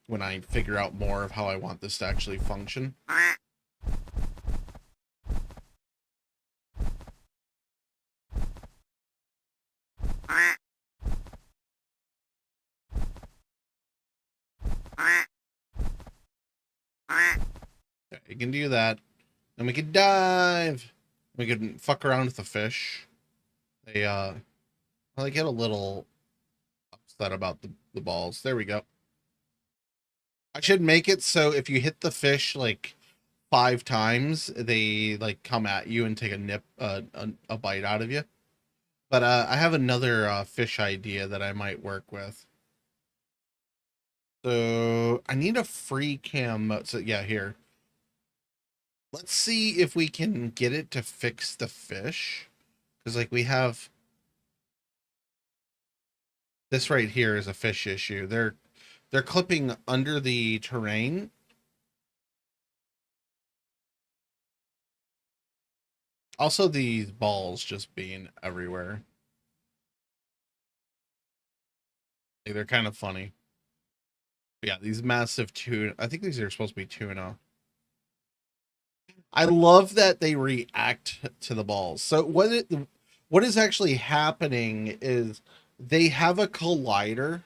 Speaker 1: when I figure out more of how I want this to actually function. Okay, you can do that. And we can dive. We can fuck around with the fish. They get a little upset about the balls. There we go. I should make it so if you hit the fish like 5 times, they like come at you and take a bite out of you. But I have another fish idea that I might work with. So I need a free cam mode. So yeah, here. Let's see if we can get it to fix the fish. Because like we have this right here is a fish issue. They're clipping under the terrain. Also these balls just being everywhere. Like, they're kind of funny. But yeah, these massive tuna. I think these are supposed to be tuna. I love that they react to the balls. So what is actually happening is they have a collider.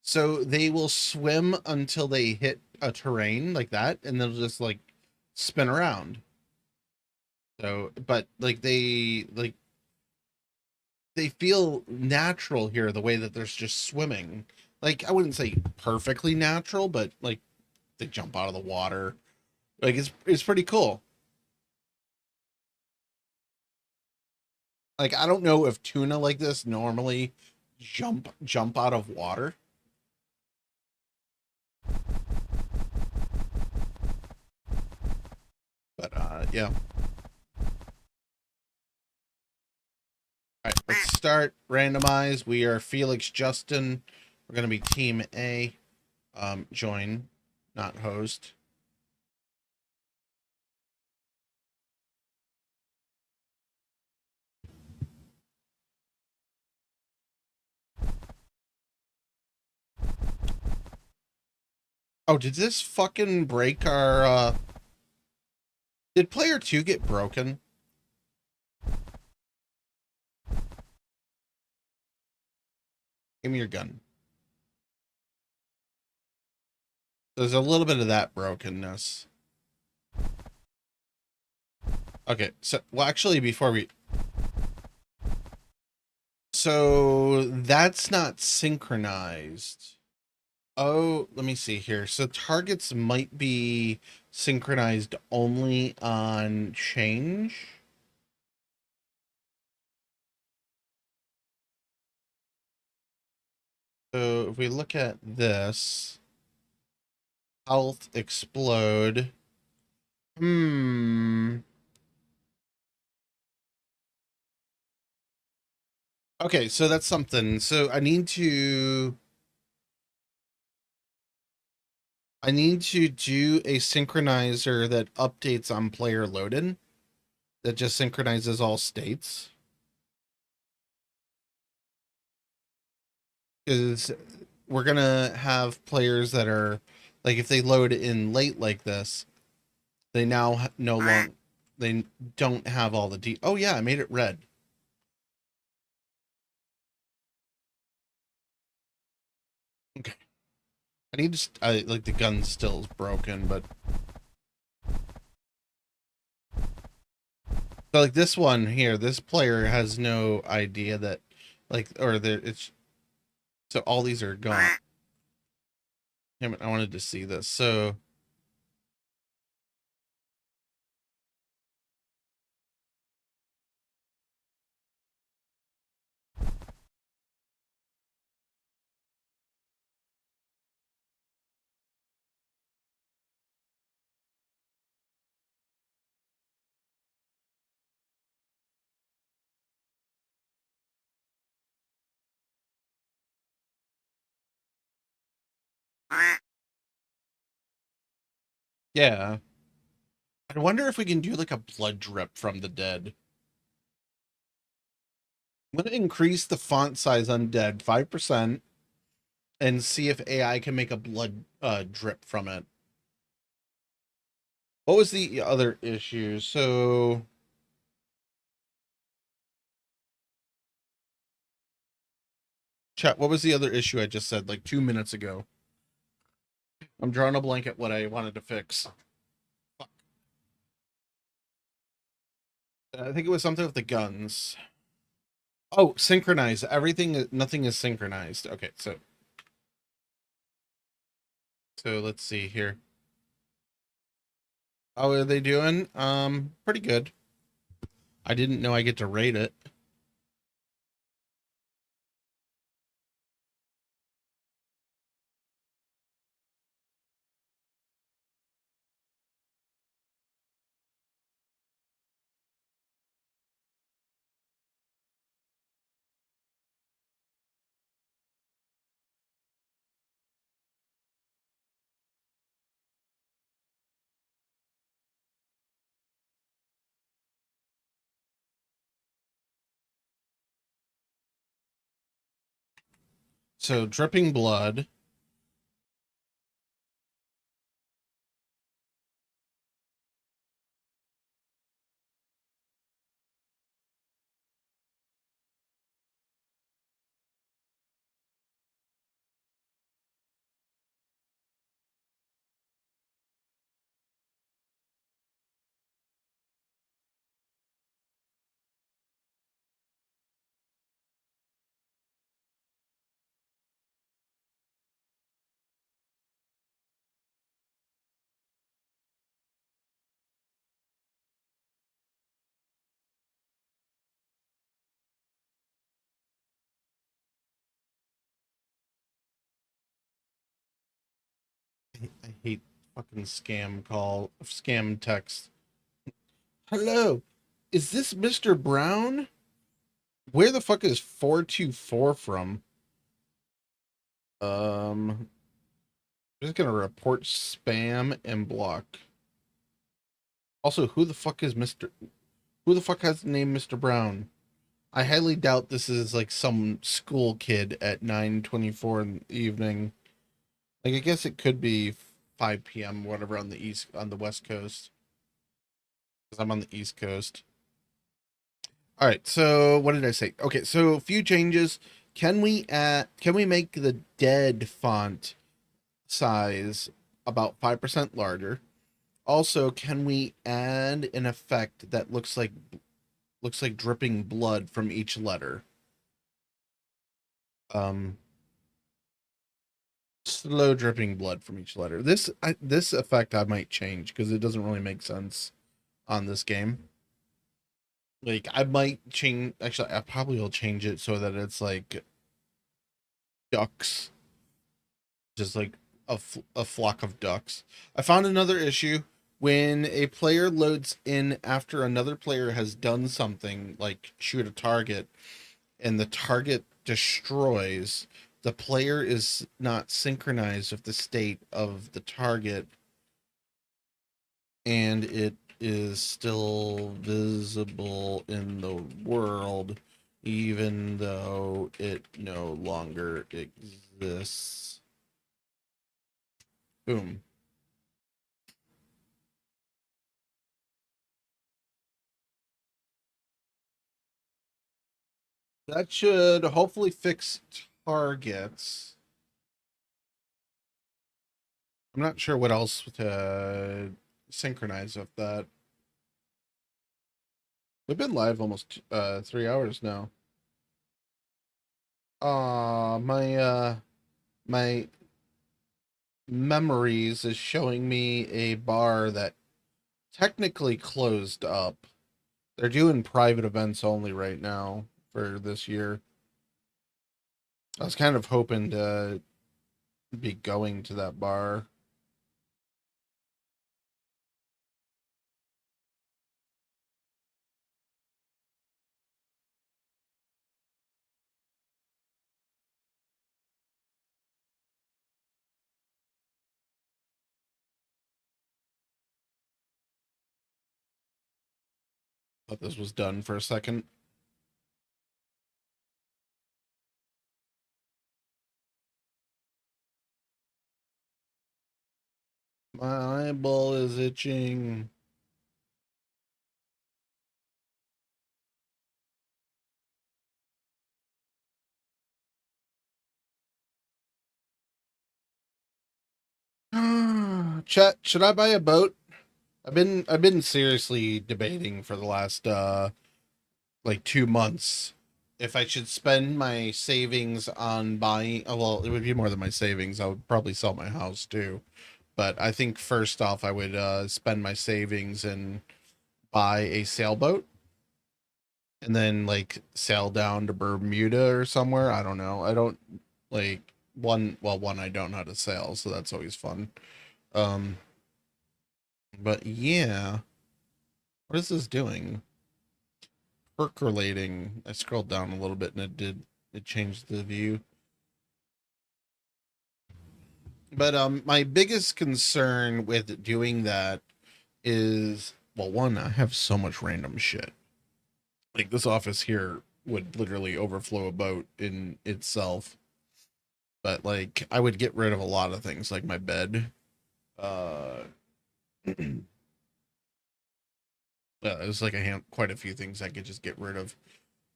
Speaker 1: So they will swim until they hit a terrain like that, and they'll just like spin around. So, but like they feel natural here, the way that they're just swimming. Like I wouldn't say perfectly natural, but like they jump out of the water. Like it's pretty cool. Like I don't know if tuna like this normally jump out of water. But yeah. All right, let's start randomize. We are Felix Justin. We're gonna be Team A. Join, not host. Oh, did this fucking break our did player 2 get broken? Give me your gun. There's a little bit of that brokenness. Okay, so well actually before we so that's not synchronized. Oh, let me see here. So targets might be synchronized only on change. So if we look at this, health explode. Okay, so that's something. So I need to do a synchronizer that updates on player loaded that just synchronizes all states. Because we're gonna have players that are like if they load in late like this, they now no longer they don't have all the oh yeah, I made it red. Okay. I need to like the gun still is broken, but so like this one here, this player has no idea that like or there it's so all these are gone. Damn it, I wanted to see this. So yeah. I wonder if we can do like a blood drip from the dead. I'm gonna increase the font size on dead 5% and see if AI can make a blood drip from it. What was the other issue? So chat, what was the other issue I just said like 2 minutes ago? I'm drawing a blank at what I wanted to fix. Fuck. I think it was something with the guns. Oh, synchronize. Everything, nothing is synchronized. Okay, so let's see here. How are they doing? Pretty good. I didn't know I get to rate it. So dripping blood. I hate fucking scam text. Hello, is this Mr. Brown? Where the fuck is 424 from? I'm just gonna report spam and block. Also, who the fuck is Mr. Who the fuck has the name Mr. Brown? I highly doubt this is like some school kid at 9:24 in the evening. Like I guess it could be 5 p.m. whatever on the West Coast. Because I'm on the East Coast. All right, so what did I say? Okay, so a few changes. Can we make the dead font size about 5% larger? Also, can we add an effect that looks like dripping blood from each letter? Slow dripping blood from each letter. This effect I might change because it doesn't really make sense on this game. Like I might change. Actually, I probably will change it so that it's like ducks, just like a flock of ducks. I found another issue when a player loads in after another player has done something like shoot a target and the target destroys, the player is not synchronized with the state of the target and it is still visible in the world even though it no longer exists. Boom. That should hopefully fix targets. I'm not sure what else to synchronize with that. We've been live almost 3 hours now. My memories is showing me a bar that technically closed up. They're doing private events only right now for this year. I was kind of hoping to be going to that bar. Thought this was done for a second. My eyeball is itching. Chat, should I buy a boat? I've been seriously debating for the last like 2 months if I should spend my savings on buying. Oh, well, it would be more than my savings. I would probably sell my house too. But I think first off, I would spend my savings and buy a sailboat, and then like sail down to Bermuda or somewhere. I don't know. I don't like one. Well, one, I don't know how to sail, so that's always fun. Um, but yeah, what is this doing? Percolating. I scrolled down a little bit and it changed the view. But my biggest concern with doing that is, well, one, I have so much random shit. Like this office here would literally overflow a boat in itself. But like I would get rid of a lot of things like my bed. Yeah, there's like quite a few things I could just get rid of.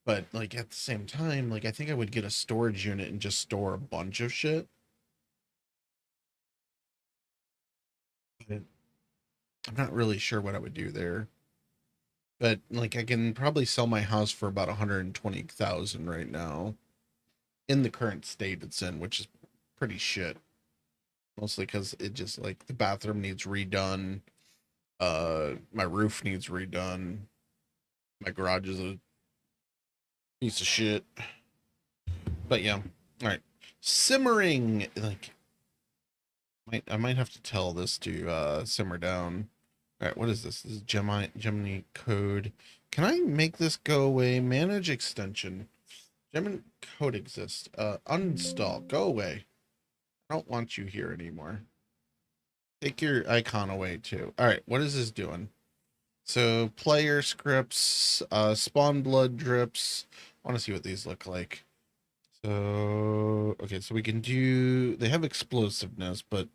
Speaker 1: But like at the same time, like I think I would get a storage unit and just store a bunch of shit. But I'm not really sure what I would do there. But like I can probably sell my house for about 120,000 right now in the current state it's in, which is pretty shit. Mostly because it just like the bathroom needs redone. My roof needs redone. My garage is a piece of shit. But yeah. All right. Simmering, like I might have to tell this to simmer down. All right, what is this? This is Gemini code. Can I make this go away? Manage extension. Gemini code exists. Uninstall. Go away. I don't want you here anymore. Take your icon away too. All right, what is this doing? So player scripts, spawn blood drips. I want to see what these look like. So okay, so we can do. They have explosiveness, but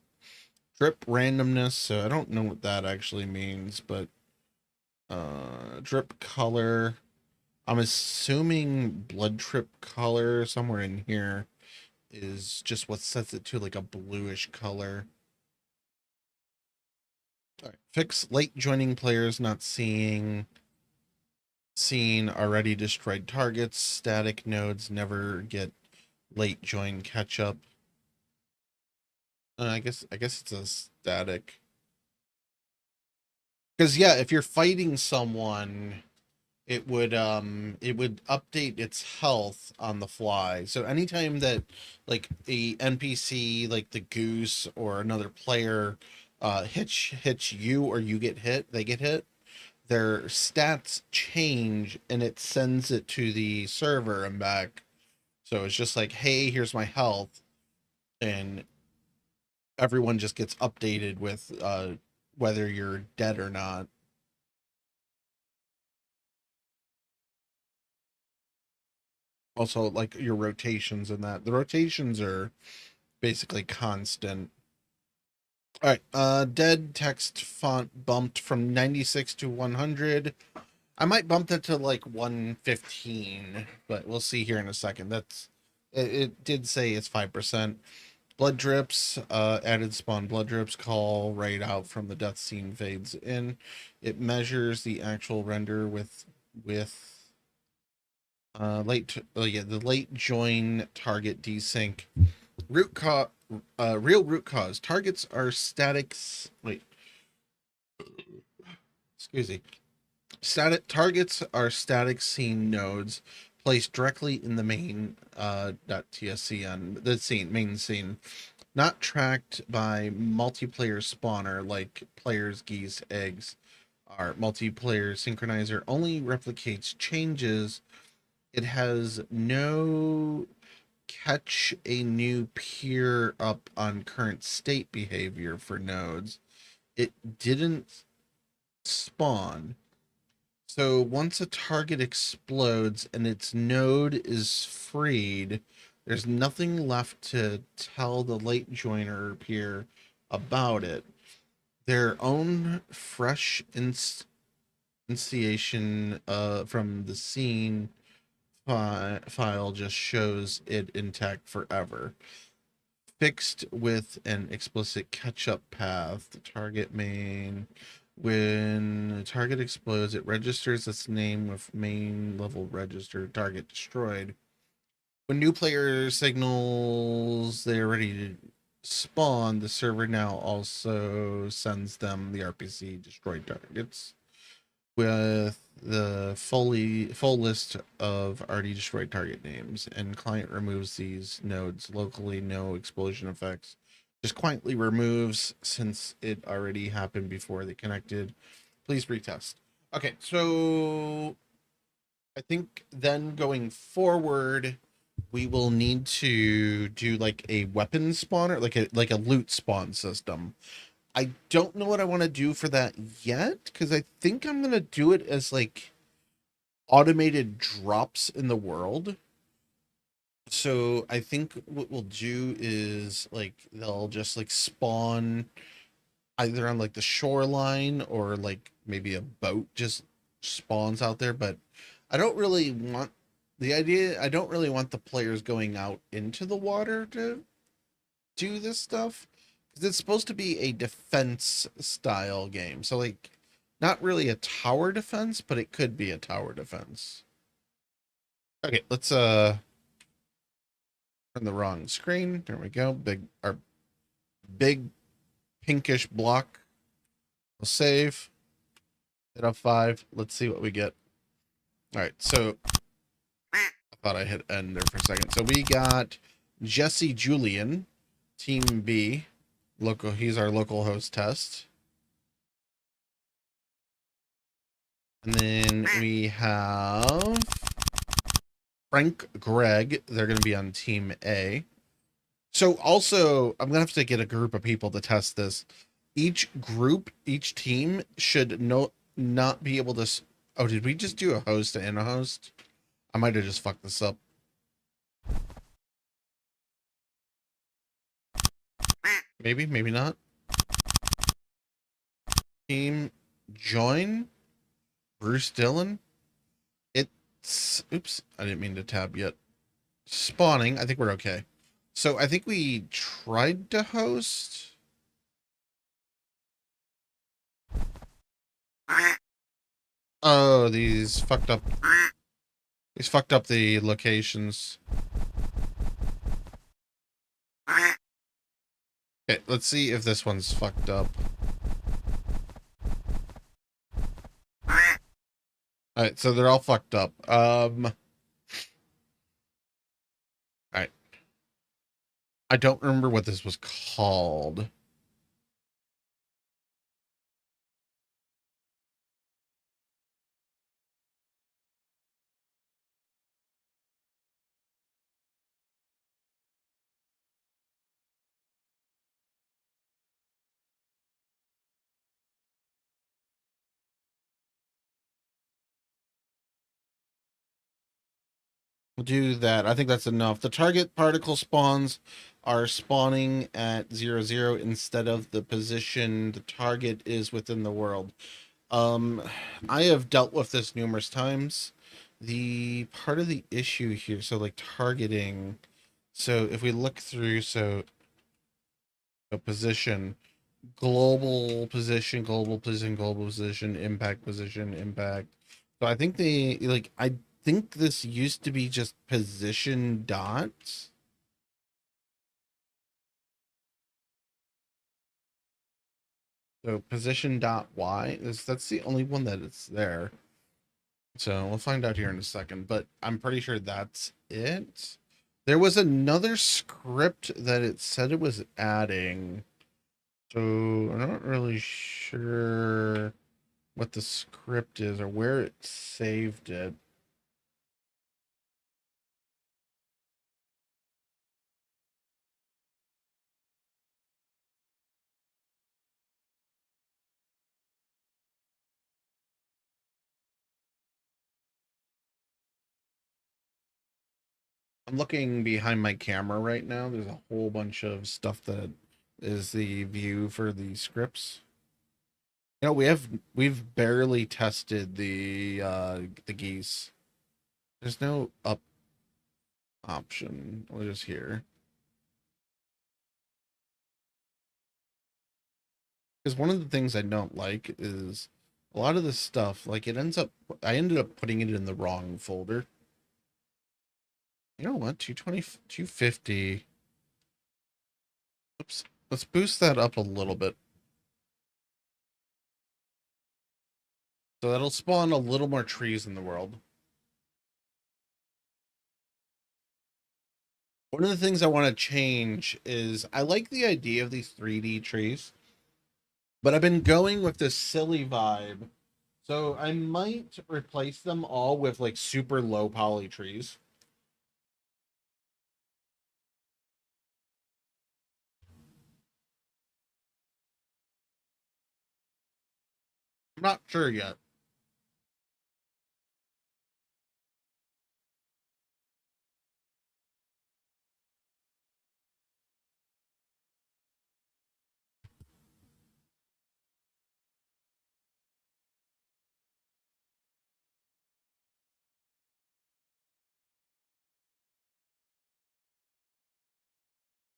Speaker 1: drip randomness. So I don't know what that actually means, but drip color. I'm assuming blood trip color somewhere in here is just what sets it to like a bluish color. All right. Fix late joining players not seeing seen already destroyed targets. Static nodes never get late join catch up. I guess it's a static. Because yeah, if you're fighting someone, it would update its health on the fly. So anytime that like a NPC like the goose or another player hits you or you get hit, they get hit, their stats change and it sends it to the server and back. So it's just like, hey, here's my health, and everyone just gets updated with whether you're dead or not. Also, like your rotations and that. The rotations are basically constant. All right, dead text font bumped from 96 to 100. I might bump that to like 115, but we'll see here in a second. It did say it's 5%. Blood drips, added spawn blood drips, call right out from the death scene fades in. It measures the actual render with the late join target desync. Real root cause. Targets are static. Wait, excuse me. Targets are static scene nodes placed directly in the main .tsc on the main scene, not tracked by multiplayer spawner like players, geese, eggs. Our multiplayer synchronizer only replicates changes. It has no catch a new peer up on current state behavior for nodes. It didn't spawn. So once a target explodes and its node is freed, there's nothing left to tell the late joiner peer about it. Their own fresh instantiation from the scene file just shows it intact forever. Fixed with an explicit catch-up path. The target main. When the target explodes, it registers its name with main level register. Target destroyed. When new player signals they're ready to spawn, the server now also sends them the RPC destroyed targets with the full list of already destroyed target names, and client removes these nodes locally. No explosion effects, just quietly removes since it already happened before they connected. Please retest. Okay, so I think then going forward we will need to do like a weapon spawner, like a loot spawn system. I don't know what I want to do for that yet, because I think I'm going to do it as like automated drops in the world. So I think what we'll do is like they'll just like spawn either on like the shoreline or like maybe a boat just spawns out there. But I don't really want I don't really want the players going out into the water to do this stuff. It's supposed to be a defense style game. So like not really a tower defense, but it could be a tower defense. Okay, let's turn the wrong screen. There we go. Our big pinkish block. We'll save. Hit F5. Let's see what we get. All right, so I thought I hit end there for a second. So we got Jesse Julian, Team B. He's our local host test. And then we have Frank Gregg. They're going to be on Team A. So also, I'm going to have to get a group of people to test this. Each team should not be able to... Oh, did we just do a host and a host? I might have just fucked this up. Maybe, maybe not. Team join. Bruce Dillon. Oops, I didn't mean to tab yet. Spawning. I think we're okay. So I think we tried to host. Oh, these fucked up the locations. Okay, let's see if this one's fucked up. Alright, so they're all fucked up. Alright. I don't remember what this was called. We'll do that. I think that's enough. The target particle spawns are spawning at 0, 0 instead of the position the target is within the world. I have dealt with this numerous times. The part of the issue here, so like targeting, so if we look through, so a position, global position, global position, global position, position, impact. So I think they like I think this used to be just position dots. So position dot y is that's the only one that it's there. So we'll find out here in a second, but I'm pretty sure that's it. There was another script that it said it was adding. So I'm not really sure what the script is or where it saved it. I'm looking behind my camera right now. There's a whole bunch of stuff that is the view for the scripts. You know, we've barely tested the geese. There's no up option. We're just here. Because one of the things I don't like is a lot of this stuff, like I ended up putting it in the wrong folder. You know what? 220, 250. Oops. Let's boost that up a little bit. So that'll spawn a little more trees in the world. One of the things I want to change is I like the idea of these 3D trees, but I've been going with this silly vibe. So I might replace them all with like super low poly trees. I'm not sure yet.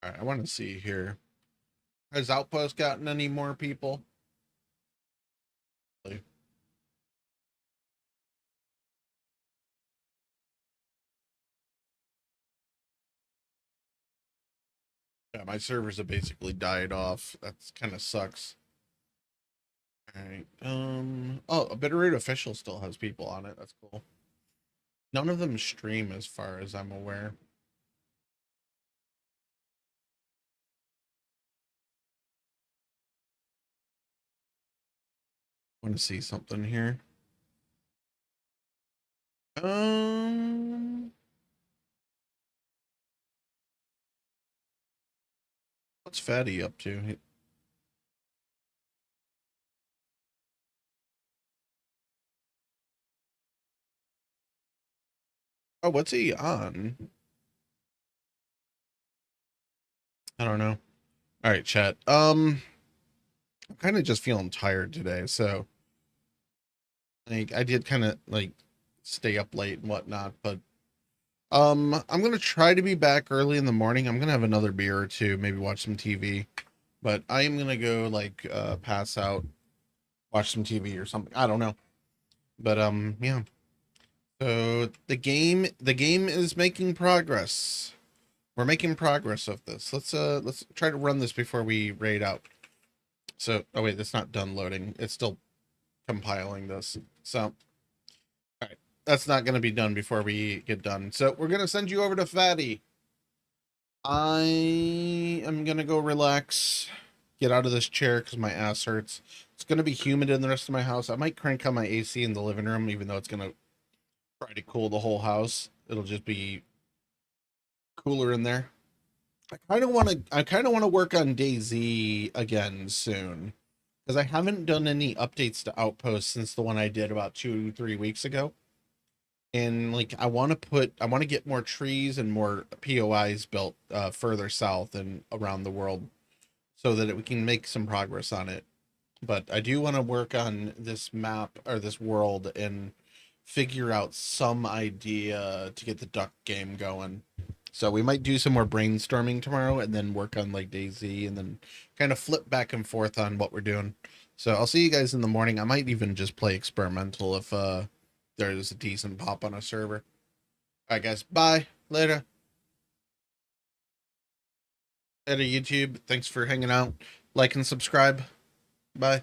Speaker 1: All right, I want to see here. Has Outpost gotten any more people? Yeah, my servers have basically died off. That's kind of sucks. All right. Oh, a Bitterroot official still has people on it. That's cool. None of them stream as far as I'm aware. Want to see something here. Um, what's Fatty up to? Oh, what's he on? I don't know. All right, chat. I'm kind of just feeling tired today, so like I did kind of like stay up late and whatnot, but I'm gonna try to be back early in the morning. I'm gonna have another beer or two, maybe watch some TV, but I am gonna go like pass out, watch some TV or something. I don't know, but yeah. So the game is making progress. We're making progress of this. Let's try to run this before we raid out. So, oh wait, it's not done loading. It's still compiling this. So, all right, that's not going to be done before we get done. So we're going to send you over to Fatty. I am going to go relax, get out of this chair because my ass hurts. It's going to be humid in the rest of my house. I might crank on my AC in the living room, even though it's going to try to cool the whole house. It'll just be cooler in there. I kind of want to work on DayZ again soon, because I haven't done any updates to Outpost since the one I did about 2-3 weeks ago. And like I want to get more trees and more POIs built further south and around the world, so that we can make some progress on it. But I do want to work on this map or this world and figure out some idea to get the duck game going. So we might do some more brainstorming tomorrow and then work on like DayZ and then kind of flip back and forth on what we're doing. So I'll see you guys in the morning. I might even just play experimental if there's a decent pop on a server. All right, guys. Bye. Later. Later, YouTube. Thanks for hanging out. Like and subscribe. Bye.